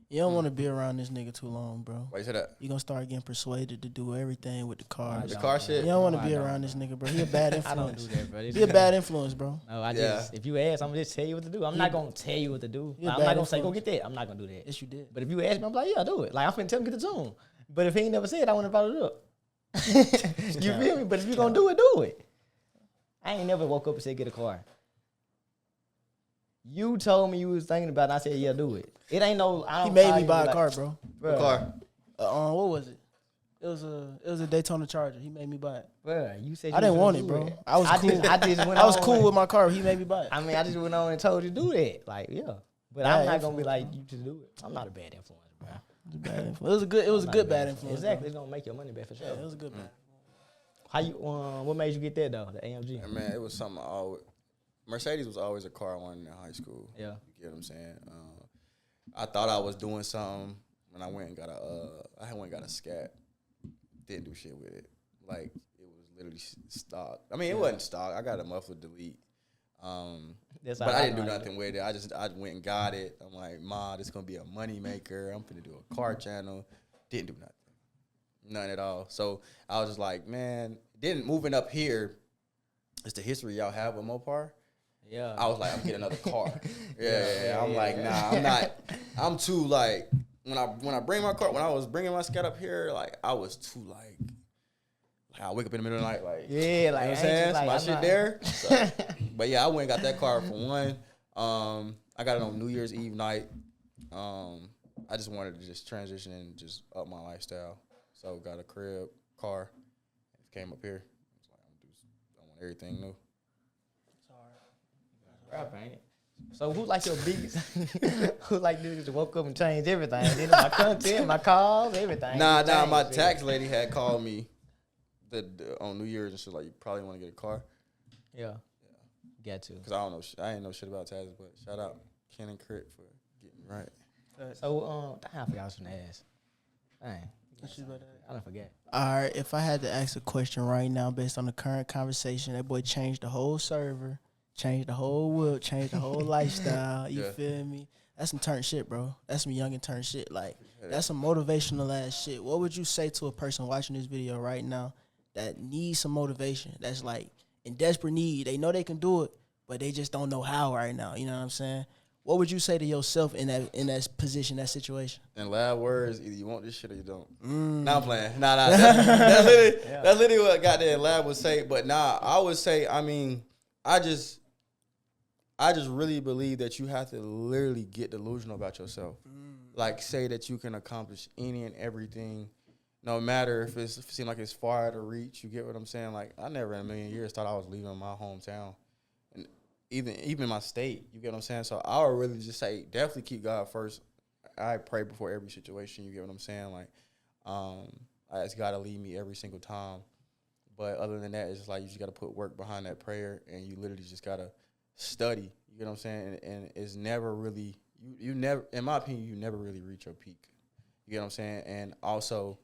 S1: You don't want to be around this nigga too long, bro.
S3: Why you say that?
S1: You gonna start getting persuaded to do everything with the car.
S3: The car shit?
S1: You don't want to
S2: No,
S1: be
S2: I don't.
S1: around this nigga, bro. He a bad
S2: I don't
S1: influence.
S2: do that, bro.
S1: He a bad influence, bro.
S2: No, I
S3: Yeah.
S2: just if you ask, I'm gonna just tell you what to do. I'm not gonna tell you what to do.
S1: You a
S2: I'm
S1: bad
S2: not gonna say go
S1: influence.
S2: get that. I'm not gonna do that.
S1: Yes, you did.
S2: But if you ask me, I'm like, yeah, do it. Like I'm finna tell him get the tune. But if he ain't never said, I wouldn't have brought it up. You feel me? But if you gonna do it. I ain't never woke up and said get a car. You told me you was thinking about it. And I said, yeah, do it. It ain't no. I don't
S1: He made
S2: call
S1: me
S2: you
S1: buy a
S2: like,
S1: car, bro.
S2: Bruh,
S3: Car.
S1: What was it? It was a Daytona Charger. He made me buy it.
S2: bruh, you said
S1: I
S2: you
S1: didn't
S2: was
S1: want
S2: gonna
S1: it,
S2: do
S1: bro. I was cool.
S2: I just went
S1: I was
S2: on
S1: cool
S2: and-
S1: with my car. He made me buy it.
S2: I mean, I just went on and told you to do that. Like, yeah. But I'm not gonna be like you to do it. I'm not a bad influence, bro.
S1: It was a bad influence. It was a good bad influence.
S2: Exactly. It's gonna make your money back for sure.
S1: Yeah, it was a good bad.
S2: How you? What made you get that though? The AMG.
S3: And man, it was something I always. Mercedes was always a car I wanted in high school.
S2: Yeah.
S3: You get what I'm saying? I thought I was doing something when I went and got I went and got a Scat. Didn't do shit with it. Like, it was literally stock. I mean, it wasn't stock. I got a muffler delete.
S2: That's
S3: But
S2: how
S3: I didn't do
S2: like
S3: nothing with it. I went and got it. I'm like, Ma, this gonna be a money maker. I'm finna do a car channel. Didn't do nothing. None at all. So I was just like, man, then moving up here, it's the history y'all have with Mopar.
S2: Yeah.
S3: I was like, I'm getting another car. Yeah. I'm like, nah, I'm not. I'm too like when I bring my car. When I was bringing my Scat up here, like I was too like I wake up in the middle of the night, like
S2: Yeah, like,
S3: you know what I'm
S2: ain't
S3: saying,
S2: you like,
S3: my
S2: I'm
S3: shit
S2: not-
S3: there. So, but yeah, I went and got that car for one. I got it on New Year's Eve night. I just wanted to just transition and just up my lifestyle. So got a crib, car, came up here. It's like I want everything new.
S2: Rap, ain't it? So who like your biggest? Who like niggas that woke up and changed everything? Then my content, my calls, everything.
S3: Nah,
S2: Changed,
S3: my
S2: man.
S3: tax lady had called me on New Year's and she was like, you probably want to get a car.
S2: Yeah. Got to.
S3: Because I don't know, I ain't know shit about taxes, but shout out Ken and Crit for getting me right.
S2: So damn, I forgot I was gonna ask. Dang. I don't forget.
S1: All right, if I had to ask a question right now based on the current conversation, that boy changed the whole server, changed the whole whip, changed the whole lifestyle. You
S3: Yeah.
S1: feel me? That's some turn shit, bro. That's some young and turn shit. Like, that's some motivational ass shit. What would you say to a person watching this video right now that needs some motivation, that's like in desperate need? They know they can do it, but they just don't know how right now. You know what I'm saying? What would you say to yourself in that position, that situation?
S3: In loud words, either you want this shit or you don't. Nah, I'm playing. Nah. That's literally what goddamn Lab would say. But nah, I would say, I mean, I just really believe that you have to literally get delusional about yourself. Like, say that you can accomplish any and everything, no matter if it seems like it's far out of reach. You get what I'm saying? Like, I never in a million years thought I was leaving my hometown. And even my state, you get what I'm saying? So I would really just say, definitely keep God first. I pray before every situation, you get what I'm saying? Like, I ask God to lead me every single time. But other than that, it's just like you just got to put work behind that prayer, and you literally just got to study, you get what I'm saying? And it's never really, you never, in my opinion, you never really reach your peak. You get what I'm saying? And also,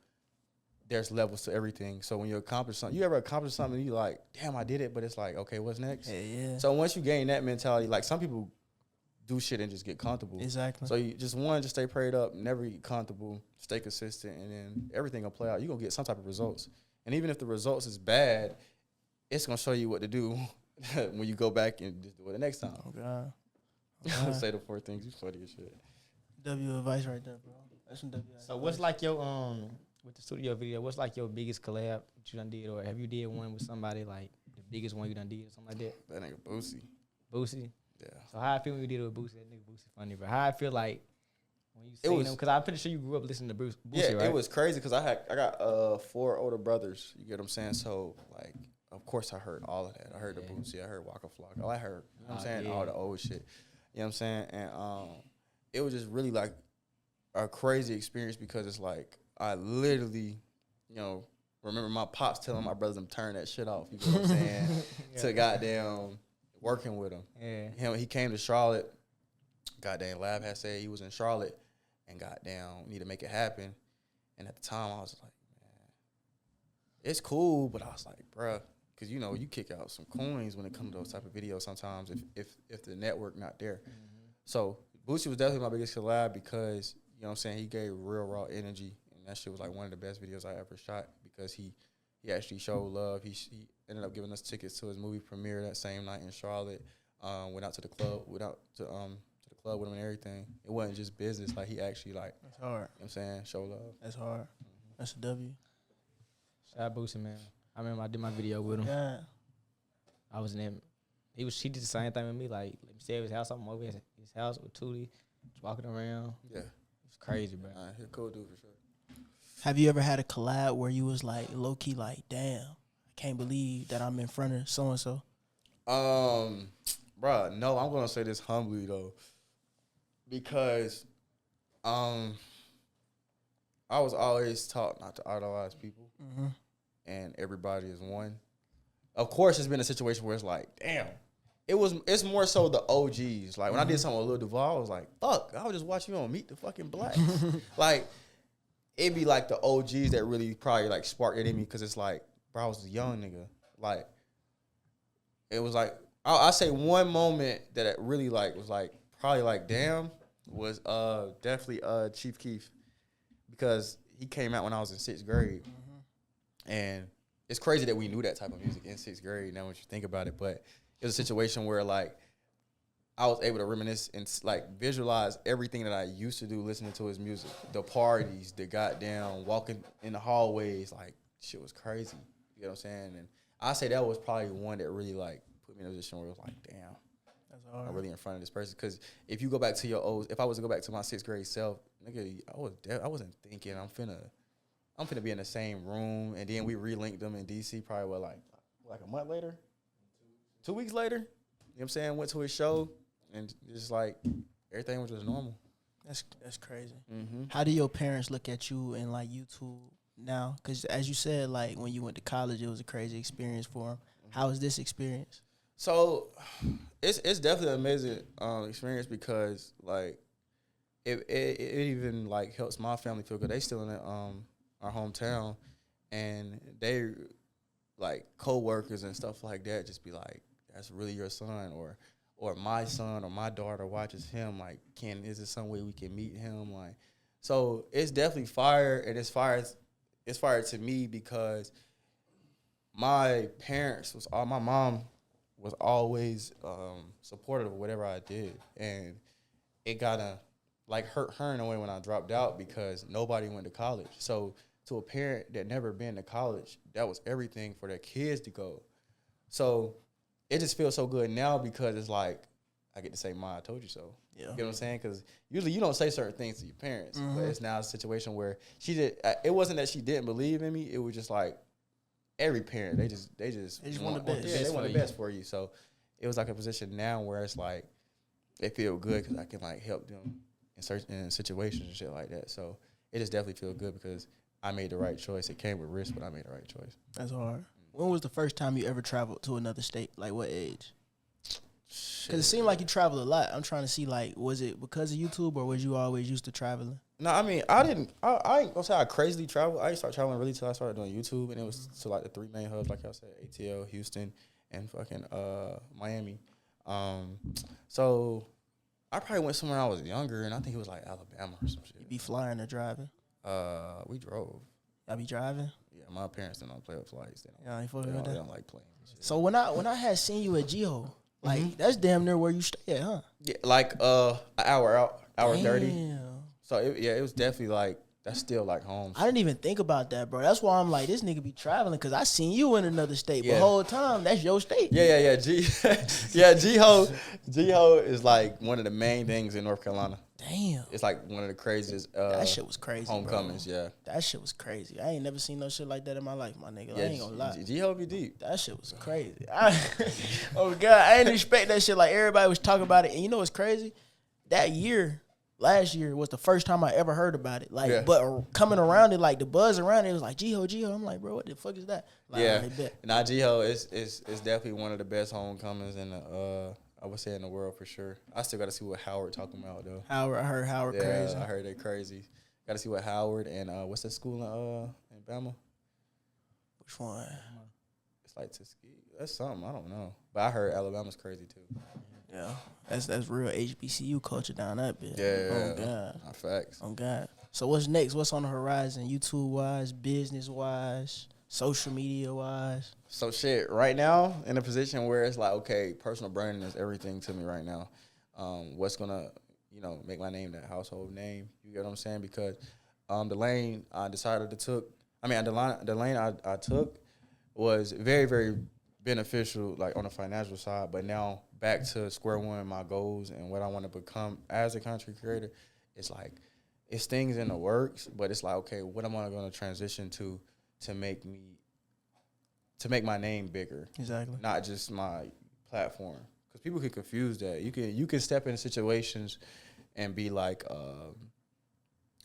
S3: there's levels to everything. So when you accomplish something, you ever accomplish something, and you like, damn, I did it, but it's like, okay, what's next?
S1: Yeah.
S3: So once you gain that mentality, like some people do shit and just get comfortable.
S1: Exactly.
S3: So you just stay prayed up, never get comfortable, stay consistent, and then everything will play out. You're gonna get some type of results. And even if the results is bad, it's gonna show you what to do when you go back and just do it the next time.
S1: Oh God.
S3: Say the 4 things. You funny as shit.
S1: W advice right there, bro. That's some W.
S2: So what's like your with the studio video? What's like your biggest collab that you done did, or have you did one with somebody like the biggest one you done did or something like that?
S3: That nigga Boosie.
S2: Boosie.
S3: Yeah.
S2: So how I feel when you did it with Boosie? That nigga Boosie funny, but how I feel like when you seen him, because I'm pretty sure you grew up listening to Boosie,
S3: Yeah,
S2: right?
S3: it was crazy because I got 4 older brothers. You get what I'm saying? So like, of course I heard all of that. I heard the Boosie. I heard Waka Flocka. I heard, you know what I'm saying?
S2: Yeah.
S3: All the old shit. You know what I'm saying? And it was just really like a crazy experience because it's like I literally, you know, remember my pops telling my brothers to turn that shit off. You know what I'm saying? To goddamn working with him.
S2: Yeah.
S3: He came to Charlotte. Goddamn Lab had said he was in Charlotte and goddamn need to make it happen. And at the time I was like, man, it's cool, but I was like, bruh, because you know you kick out some coins when it comes to those type of videos sometimes if the network not there. Mm-hmm. So Boosie was definitely my biggest collab because you know what I'm saying, he gave real raw energy, and that shit was like one of the best videos I ever shot because he actually showed love. He ended up giving us tickets to his movie premiere that same night in Charlotte. Went out to the club, to the club with him and everything. It wasn't just business. Like he actually like,
S1: That's hard.
S3: You know what I'm saying, show love.
S1: That's hard. Mm-hmm. That's a W.
S2: Shout out Boosie, man. I remember I did my video with him.
S1: Yeah.
S2: I was in him. He did the same thing with me. Like, let me stay at his house. I'm over at his house with Tootie, just walking around.
S3: Yeah.
S2: It's crazy, bro.
S3: He's a cool dude for sure.
S1: Have you ever had a collab where you was like low key like, damn, I can't believe that I'm in front of so and so?
S3: Bruh, no, I'm gonna say this humbly though, because I was always taught not to idolize people, and everybody is one. Of course, it's been a situation where it's like, damn. It's more so the OGs. Like when I did something with Lil Duval, I was like, fuck, I was just watching you on Meet the fucking Blacks. Like it'd be like the OGs that really probably like sparked it in me because it's like, bro, I was a young nigga. Like it was like I say one moment that it really like was like probably like damn was definitely Chief Keef because he came out when I was in 6th grade, and it's crazy that we knew that type of music in 6th grade. Now, when you think about it, but it was a situation where like I was able to reminisce and like visualize everything that I used to do listening to his music, the parties, the goddamn walking in the hallways, like shit was crazy. You know what I'm saying? And I say that was probably one that really like put me in a position where it was like, damn,
S1: That's hard.
S3: I'm really in front of this person. Because if you go back to your old, if I was to go back to my 6th grade self, nigga, I wasn't thinking I'm finna be in the same room, and then we relinked them in DC probably like a month later, 2 weeks later. You know what I'm saying? Went to his show, and just like everything was just normal.
S1: That's crazy.
S3: Mm-hmm.
S1: How do your parents look at you and like YouTube now? Because as you said, like when you went to college, it was a crazy experience for them. How is this experience?
S3: So it's definitely an amazing experience because like it even like helps my family feel good. They still in our hometown, and they like co-workers and stuff like that just be like, that's really your son, or my son or my daughter watches him, like, is there some way we can meet him? Like, so it's definitely fire, and it's fire to me because my mom was always supportive of whatever I did, and it gotta like hurt her in a way when I dropped out because nobody went to college. So to a parent that never been to college, that was everything for their kids to go. So it just feels so good now because it's like I get to say, "Ma, I told you so."
S1: Yeah.
S3: You know what I'm saying? Because usually you don't say certain things to your parents, but it's now a situation where she did. It wasn't that she didn't believe in me. It was just like every parent, they just
S1: want the best.
S3: Yeah, they want the best for you. So it was like a position now where it's like they feel good because I can like help them in situations and shit like that. So it just definitely feel good because I made the right choice. It came with risk, but I made the right choice.
S1: That's hard. When was the first time you ever traveled to another state? Like what age? Because it seemed like you traveled a lot. I'm trying to see, like, was it because of YouTube or was you always used to traveling?
S3: No, I mean, I ain't gonna say I crazily travel. I didn't start traveling really till I started doing YouTube, and it was to like the 3 main hubs, like I said, ATL, Houston, and fucking Miami. So I probably went somewhere when I was younger, and I think it was like Alabama or some shit.
S1: You be flying or driving?
S3: We drove.
S1: I be driving.
S3: Yeah, my parents don't play with flights. They
S1: Yeah, I ain't fucking
S3: don't,
S1: with
S3: they
S1: that.
S3: don't like playing. Shit.
S1: So when I had seen you at Geo, like that's damn near where you stay at, huh?
S3: Yeah, like an hour out, hour 30.
S1: Damn.
S3: So it was definitely like that's still like home.
S1: I didn't even think about that, bro. That's why I'm like, this nigga be traveling because I seen you in another state. But
S3: Yeah.
S1: the whole time, that's your state.
S3: Yeah. G-Ho is like one of the main things in North Carolina.
S1: Damn.
S3: It's like one of the craziest
S1: That shit was crazy,
S3: homecomings,
S1: bro.
S3: yeah.
S1: That shit was crazy. I ain't never seen no shit like that in my life, my nigga. I ain't gonna lie.
S3: G-Ho be deep.
S1: That shit was crazy. Oh, God. I didn't expect that shit. Like, everybody was talking about it. And you know what's crazy? That year, last year, was the first time I ever heard about it. Like,
S3: Yeah.
S1: but coming around it, like, the buzz around it was like, Geo. I'm like, bro, what the fuck is that? Like,
S3: Yeah.
S1: I bet.
S3: Nah, G-Ho is definitely one of the best homecomings in the I would say in the world for sure. I still got to see what Howard talking about though.
S1: Howard, I heard Howard
S3: Yeah,
S1: crazy.
S3: I heard they crazy. Got to see what Howard and what's that school in Bama?
S1: Which one?
S3: It's like Tuskegee. That's something I don't know. But I heard Alabama's crazy too.
S1: Yeah, that's real HBCU culture down that bitch.
S3: Yeah,
S1: Oh God.
S3: Nah, facts.
S1: Oh God. So what's next? What's on the horizon? YouTube wise, business wise, social media wise.
S3: So shit, right now in a position where it's like, okay, personal branding is everything to me right now. What's gonna, make my name that household name? You get what I'm saying? Because the lane I decided to the lane I took was very, very beneficial, like on the financial side. But now back to square one, my goals and what I want to become as a content creator. It's like it's things in the works, but it's like, okay, what am I going to transition to make my name bigger?
S1: Exactly.
S3: Not just my platform, because people can confuse that. You can step into situations and be like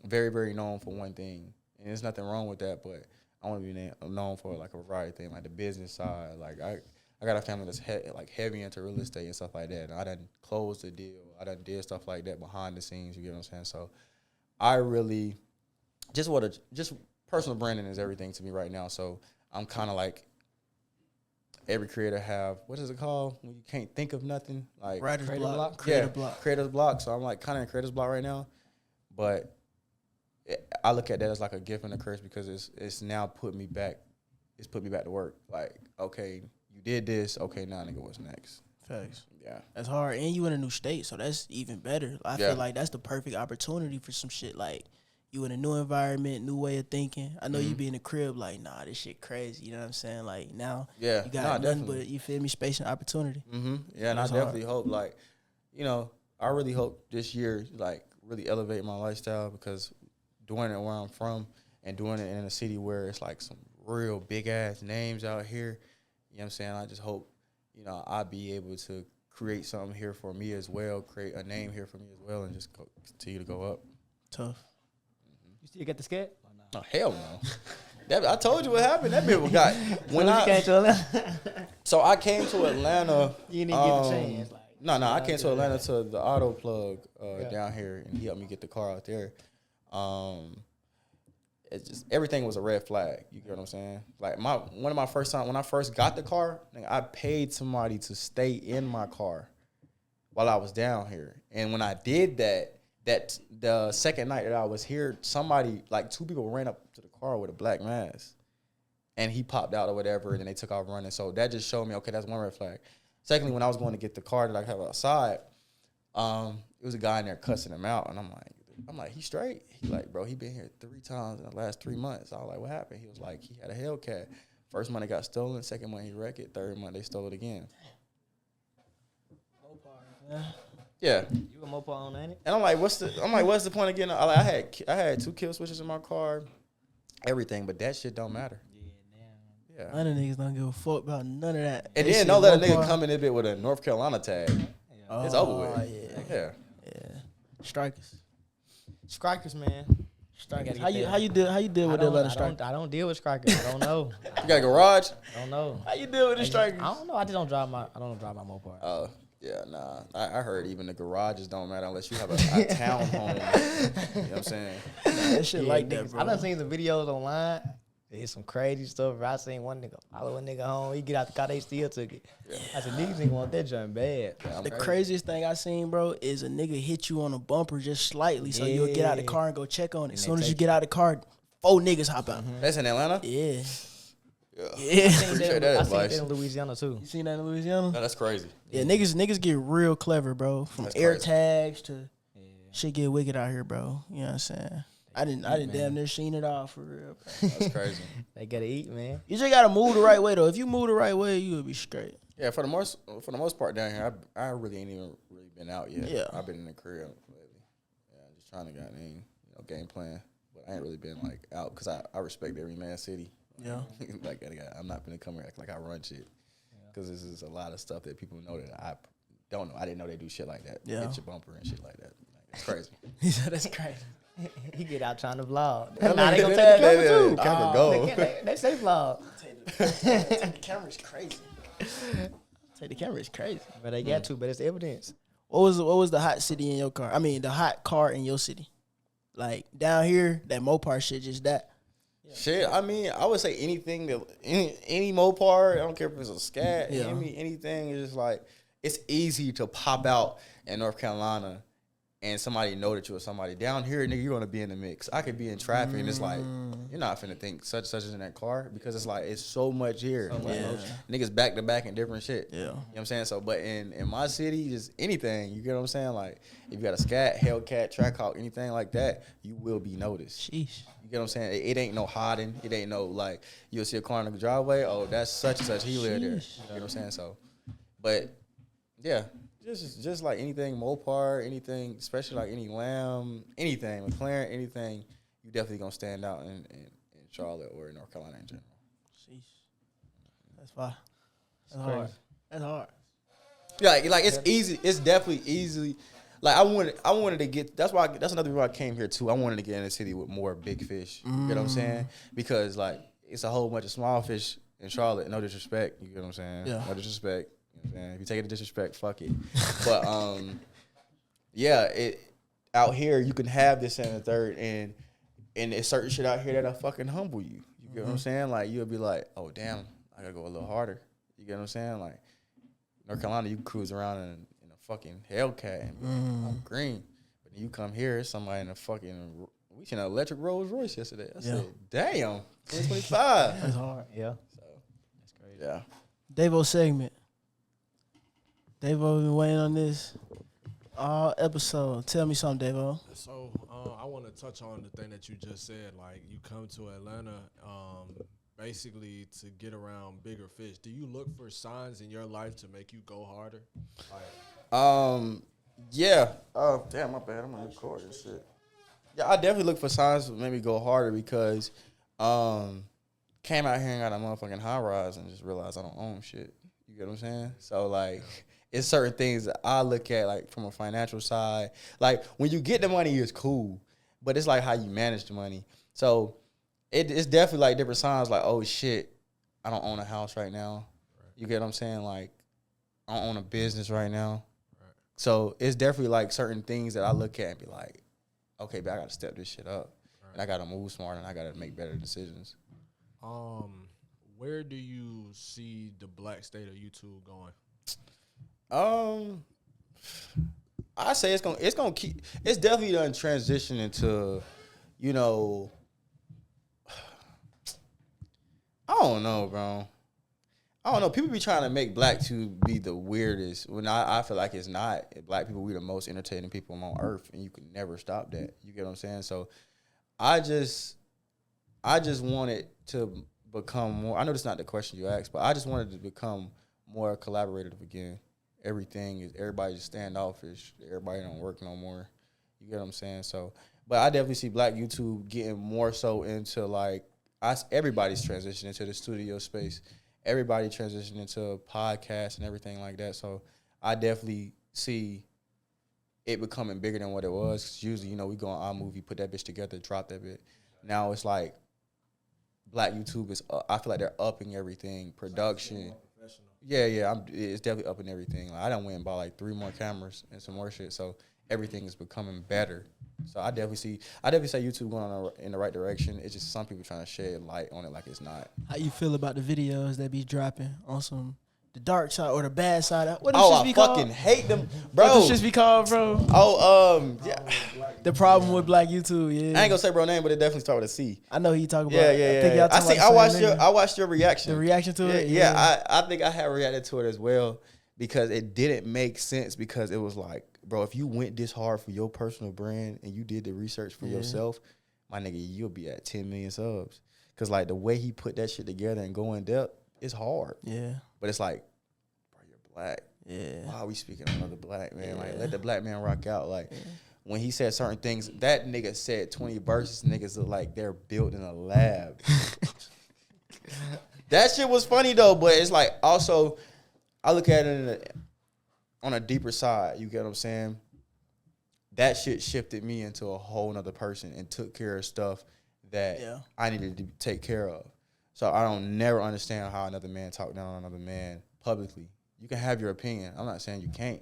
S3: very, very known for one thing, and there's nothing wrong with that. But I want to be known for like a variety of things, like the business side. Like I got a family that's heavy into real estate and stuff like that. And I done closed the deal. I done did stuff like that behind the scenes. You get what I'm saying? So I really just personal branding is everything to me right now. So I'm kind of like every creator have, what is it called when you can't think of nothing? Like
S1: Writer's block.
S3: creative block. So I'm like kind of in creator's block right now, but I look at that as like a gift and a curse because it's now put me back. It's put me back to work. Like, okay, you did this. Okay, now nigga, what's next?
S1: Facts.
S3: Yeah,
S1: That's hard. And you in a new state, so that's even better. I feel like that's the perfect opportunity for some shit. Like, you in a new environment, new way of thinking. I know you be in the crib like, nah, this shit crazy. You know what I'm saying? Like, now you got nothing
S3: definitely.
S1: but, you feel me, space and opportunity.
S3: Mm-hmm. Yeah, and I definitely hope, like, I really hope this year, like, really elevate my lifestyle because doing it where I'm from and doing it in a city where it's like some real big ass names out here, you know what I'm saying? I just hope, I'll be able to create something here for me as well, create a name here for me as well, and just continue to go up.
S1: Tough.
S2: You still get the scat? Or no?
S3: Oh, hell no. I told you what happened. That bitch got when
S2: you came to Atlanta.
S3: So I came to Atlanta.
S2: You didn't get the chance. Like,
S3: No, I came to Atlanta to the auto plug down here, and he helped me get the car out there. It's just everything was a red flag. You get what I'm saying? Like one of my first time when I first got the car, I paid somebody to stay in my car while I was down here, and when I did that the second night that I was here, somebody, like 2 people ran up to the car with a black mask, and he popped out or whatever, and then they took off running. So that just showed me, okay, that's one red flag. Secondly, when I was going to get the car that I have outside, it was a guy in there cussing him out, and I'm like, he straight? He like, bro, he been here 3 times in the last 3 months. I was like, what happened? He was like, he had a Hellcat. First month it got stolen. Second month he wrecked it. Third month they stole it again. Yeah.
S2: you a Mopar on, ain't it?
S3: And I'm like, what's the point of getting? I had 2 kill switches in my car, everything, but that shit don't matter. Yeah.
S1: None of niggas don't give a fuck about none of that.
S3: And
S1: They
S3: then
S1: see
S3: don't let a
S1: Mopar.
S3: nigga come in this bit with a North Carolina tag. It's over with.
S1: Yeah.
S3: Yeah.
S1: Strikers.
S2: Strikers, man.
S1: Strikers. How you deal with the Atlanta strikers?
S2: I don't deal with strikers. I don't know.
S3: You got a garage?
S2: I don't know.
S1: How you deal with the strikers?
S2: I don't know. I don't drive my Mopar.
S3: Yeah, Yeah, nah. I heard even the garages don't matter unless you have a town home. You know what I'm saying?
S1: That shit like that,
S2: niggas,
S1: bro.
S2: I done seen the videos online. It's some crazy stuff. I seen one nigga follow a nigga home. He get out the car, they still took it.
S3: Yeah.
S2: I said, niggas ain't want that joint bad.
S3: Yeah,
S1: The craziest thing I seen, bro, is a nigga hit you on a bumper just slightly, so you'll get out of the car and go check on it. As soon as you get out of the car, 4 niggas hop out.
S3: That's in Atlanta?
S1: Yeah.
S3: Yeah.
S1: Yeah.
S3: Appreciate that
S2: I seen that
S3: advice.
S2: in Louisiana too.
S1: You seen that in Louisiana?
S3: No, that's crazy.
S1: Yeah, niggas get real clever, bro. From
S3: That's
S1: air
S3: crazy.
S1: tags to shit get wicked out here, bro. You know what I'm saying? I didn't damn near seen it all for real, bro.
S3: That's crazy.
S2: They gotta eat, man.
S1: You just gotta move the right way though. If you move the right way, you'll be straight.
S3: Yeah, for the most part down here, I really ain't even really been out yet.
S1: Yeah.
S3: I've been in the crib lately. Yeah, just trying to get game plan, but I ain't really been like out because I respect every man's city.
S1: Yeah.
S3: Like I'm not gonna come here act like I run shit because this is a lot of stuff that people know that I don't know. I didn't know they do shit like that.
S1: Yeah.
S3: Hit your bumper and shit like that. Like, it's crazy.
S1: He said that's crazy.
S2: He get out trying to vlog.
S3: Yeah,
S2: Nah, they gonna
S3: yeah,
S2: take the camera
S3: yeah,
S2: too.
S3: the camera go.
S2: They say vlog.
S1: Take the camera's crazy. Take the camera's crazy.
S2: But they got to, but it's evidence.
S1: What was the hot city in your car? I mean, the hot car in your city. Like down here, that Mopar shit just that.
S3: Shit, I mean, I would say anything that any Mopar, I don't care if it's a scat,
S1: Yeah.
S3: anything is just like it's easy to pop out in North Carolina and somebody know that you're somebody. Down here, nigga, you're gonna be in the mix. I could be in traffic and it's like you're not finna think such is in that car because it's like it's so much here. Like, niggas back to back and different shit.
S1: Yeah.
S3: You know what I'm saying? So but in my city, just anything, you get what I'm saying? Like if you got a scat, Hellcat, Trackhawk, anything like that, you will be noticed.
S1: Sheesh.
S3: You get what I'm saying? It ain't no hiding. It ain't no like you'll see a car in the driveway. Oh, that's such and such. He live there. You get what I'm saying? So, but yeah, just like anything Mopar, anything, especially like any Lamb, anything McLaren, anything, you definitely gonna stand out in Charlotte or in North Carolina in general.
S1: Sheesh. That's fine. That's hard. That's hard.
S3: Yeah, like it's easy. It's definitely easily. Like I wanted to get. That's another reason why I came here too. I wanted to get in the city with more big fish. You get what I'm saying? Because like it's a whole bunch of small fish in Charlotte. No disrespect. You get what I'm saying?
S1: Yeah.
S3: No disrespect. You know what I'm saying? If you take it to disrespect, fuck it. But yeah, it out here you can have this and the third, and it's certain shit out here that'll fucking humble you. You get what I'm saying? Like you'll be like, oh damn, I gotta go a little harder. You get what I'm saying? Like North Carolina, you can cruise around in a fucking Hellcat and be like, I'm green. But then you come here, somebody in a fucking, we seen an electric Rolls Royce yesterday. I said, damn, 2025.
S1: That's hard.
S2: Yeah.
S3: So, that's crazy. Yeah.
S1: Davo segment. Davo been waiting on this all episode. Tell me something, Davo.
S4: So I want to touch on the thing that you just said. Like you come to Atlanta, basically to get around bigger fish. Do you look for signs in your life to make you go harder? Like,
S3: Yeah. Oh, damn, my bad. I'm gonna record this shit. Yeah, I definitely look for signs to make me go harder because came out here and got a motherfucking high rise and just realized I don't own shit. You get what I'm saying? So like it's certain things that I look at like from a financial side. Like when you get the money, it's cool. But it's like how you manage the money. So it's definitely like different signs like, oh shit, I don't own a house right now. Right. You get what I'm saying? Like I don't own a business right now. Right. So it's definitely like certain things that I look at and be like, okay, but I gotta step this shit up. Right. And I gotta move smart and I gotta make better decisions.
S4: Where do you see the black state of YouTube going?
S3: I say it's definitely done transition into, you know, I don't know, bro. I don't know. People be trying to make black to be the weirdest when I feel like it's not. Black people, we the most entertaining people on earth, and you can never stop that. You get what I'm saying? So I just want it to become more. I know that's not the question you asked, but I just wanted to become more collaborative again. Everybody just standoffish. Everybody don't work no more. You get what I'm saying? So, but I definitely see black YouTube getting more so into like everybody's transitioning into the studio space. Everybody transitioning into podcasts and everything like that. So I definitely see it becoming bigger than what it was. 'Cause usually, you know, we go on iMovie, put that bitch together, drop that bit. Now it's like black YouTube is. I feel like they're upping everything, production. It's definitely up in everything. Like, I done went and bought like 3 more cameras and some more shit. So everything is becoming better. So I definitely say YouTube going in the right direction. It's just some people trying to shed light on it like it's not.
S1: How you feel about the videos that be dropping on some the dark side or the bad side? What
S3: Oh,
S1: be
S3: I
S1: called?
S3: fucking hate them, bro.
S1: What this shit be called, bro?
S3: Oh, yeah.
S1: The problem with Black YouTube, yeah.
S3: I ain't gonna say bro name, but it definitely start with a C.
S1: I know who you talk about.
S3: Yeah,
S1: I think
S3: yeah.
S1: y'all talking about the same nigga.
S3: I watched your reaction.
S1: The reaction to it?
S3: Yeah. I think I had reacted to it as well because it didn't make sense because it was like, bro, if you went this hard for your personal brand and you did the research for yourself, my nigga, you'll be at 10 million subs. Cause like the way he put that shit together and go in depth, it's hard.
S1: Yeah.
S3: But it's like, bro, you're black.
S1: Yeah.
S3: Why are we speaking on another black man? Like, let the black man rock out. Like, when he said certain things, that nigga said 20 verses, niggas look like they're built in a lab. That shit was funny though, but it's like also, I look at it on a deeper side. You get what I'm saying? That shit shifted me into a whole nother person and took care of stuff that I needed to take care of. So I don't never understand how another man talk down on another man publicly. You can have your opinion. I'm not saying you can't.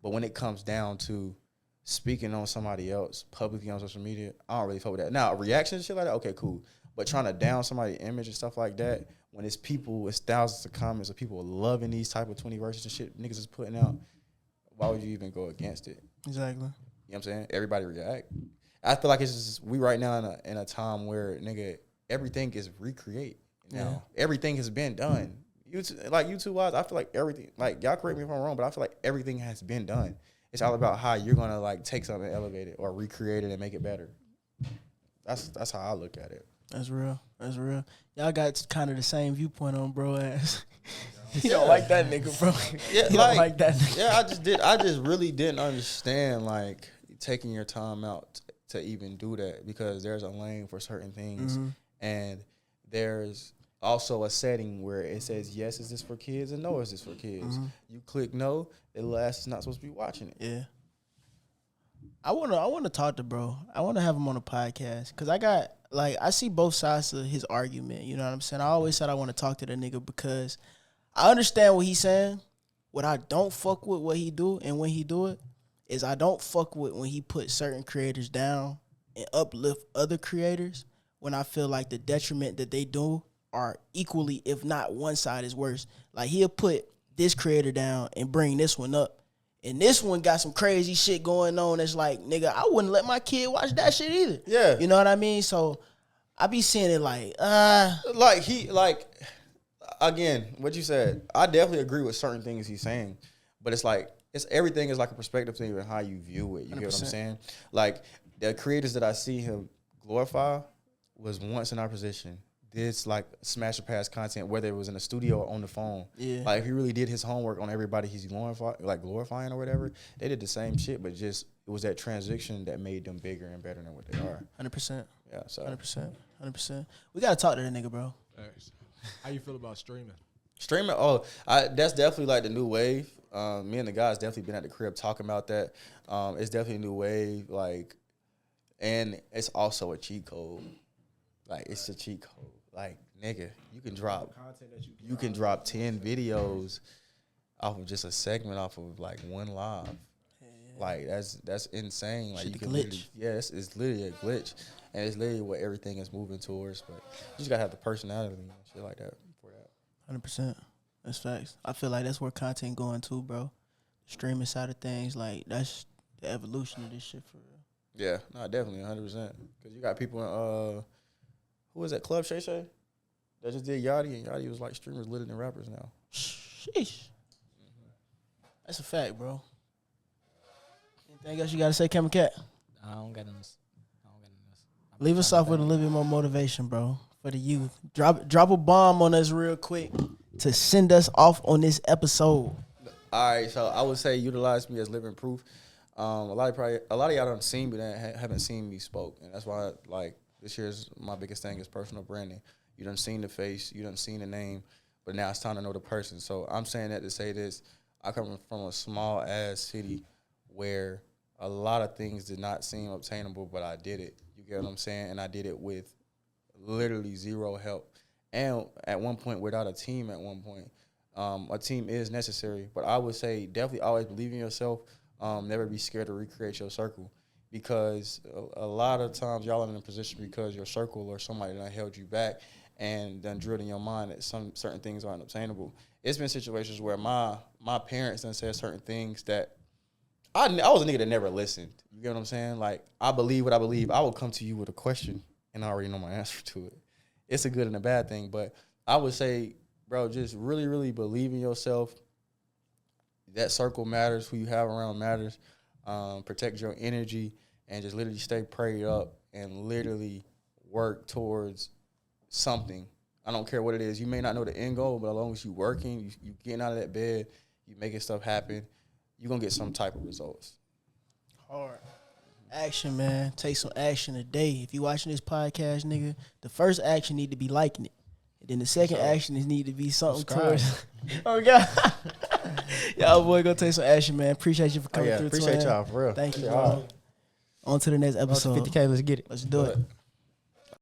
S3: But when it comes down to speaking on somebody else publicly on social media, I don't really fuck with that. Now, reactions and shit like that, okay, cool. But trying to down somebody's image and stuff like that, when it's people, it's thousands of comments of people loving these type of 20 verses and shit niggas is putting out, why would you even go against it?
S1: Exactly.
S3: You know what I'm saying? Everybody react. I feel like it's just, we right now in a time where, nigga, everything is recreate now. Yeah. Everything has been done. YouTube-wise, I feel like everything, like, y'all correct me if I'm wrong, but I feel like everything has been done. It's all about how you're going to, like, take something and elevate it or recreate it and make it better. That's how I look at it.
S1: That's real. That's real. Y'all got kind of the same viewpoint on bro ass. You don't like that nigga, bro.
S3: Yeah,
S1: you don't like that nigga.
S3: Yeah, I just really didn't understand, like, taking your time out to even do that because there's a lane for certain things. Mm-hmm. And there's also a setting where it says, yes, is this for kids? And no, is this for kids? Mm-hmm. You click no, the little ass is not supposed to be watching it.
S1: Yeah. I wanna talk to bro. I wanna have him on a podcast because I see both sides of his argument. You know what I'm saying? I always said I want to talk to the nigga because I understand what he's saying. What I don't fuck with what he do and when he do it is I don't fuck with when he put certain creators down and uplift other creators when I feel like the detriment that they do are equally, if not one side is worse. Like he'll put this creator down and bring this one up. And this one got some crazy shit going on. It's like, nigga, I wouldn't let my kid watch that shit either.
S3: Yeah.
S1: You know what I mean? So I be seeing it
S3: again, what you said, I definitely agree with certain things he's saying. But it's like, everything is like a perspective thing and how you view it. You 100%. Get what I'm saying? Like, the creators that I see him glorify was once in our position. This like smash or pass content, whether it was in the studio or on the phone. Yeah. Like if he really did his homework on everybody he's glorifying or whatever, they did the same shit, but just it was that transition that made them bigger and better than what they are.
S1: 100%.
S3: Yeah. So
S1: 100%. We gotta talk to that nigga, bro.
S4: Thanks. How you feel about streaming?
S3: Streaming, that's definitely like the new wave. Me and the guys definitely been at the crib talking about that. It's definitely a new wave, like, and it's also a cheat code. Like it's a cheat code. Like, nigga, you can drop 10 videos off of just a segment off of like one live. Yeah. Like that's insane. Like you can glitch. It's literally a glitch, and it's literally what everything is moving towards. But you just gotta have the personality and shit like that for that.
S1: 100%. That's facts. I feel like that's where content going to, bro. The streaming side of things, like that's the evolution of this shit for real.
S3: Yeah, no, definitely 100%. Because you got people in who was that? Club Shay Shay? That just did Yachty, and Yachty was like streamers litter than rappers now.
S1: Sheesh. Mm-hmm. That's a fact, bro. Anything else you got to say, Cameron Cat?
S2: I don't got nothing.
S1: Leave us off with a little bit more motivation, bro, for the youth. Drop a bomb on us real quick to send us off on this episode.
S3: All right, so I would say utilize me as living proof. A lot of y'all done seen me that haven't seen me spoke, and that's why like. This year's my biggest thing is personal branding. You done seen the face, you done seen the name, but now it's time to know the person. So I'm saying that to say this. I come from a small ass city where a lot of things did not seem obtainable, but I did it. You get what I'm saying? And I did it with literally zero help. And at one point, without a team at one point. A team is necessary, but I would say definitely always believe in yourself. Never be scared to recreate your circle, because a lot of times y'all are in a position because your circle or somebody done held you back and done drilled in your mind that some certain things aren't obtainable. It's been situations where my parents done said certain things that I was a nigga that never listened. You get what I'm saying? Like, I believe what I believe. I will come to you with a question and I already know my answer to it. It's a good and a bad thing, but I would say, bro, just really, really believe in yourself. That circle matters. Who you have around matters. Protect your energy and just literally stay prayed up and literally work towards something. I don't care what it is. You may not know the end goal, but as long as you working, you getting out of that bed, you making stuff happen, you're going to get some type of results.
S1: Hard. Action, man. Take some action today. If you watching this podcast, nigga, the first action need to be liking it. And then the second action is need to be something towards. Oh, God. Y'all boy, go take some action, man. Appreciate you for coming through.
S3: Appreciate y'all, for real.
S1: Thank you, bro. On to the next episode.
S2: 50K, let's get it.
S1: Let's do it.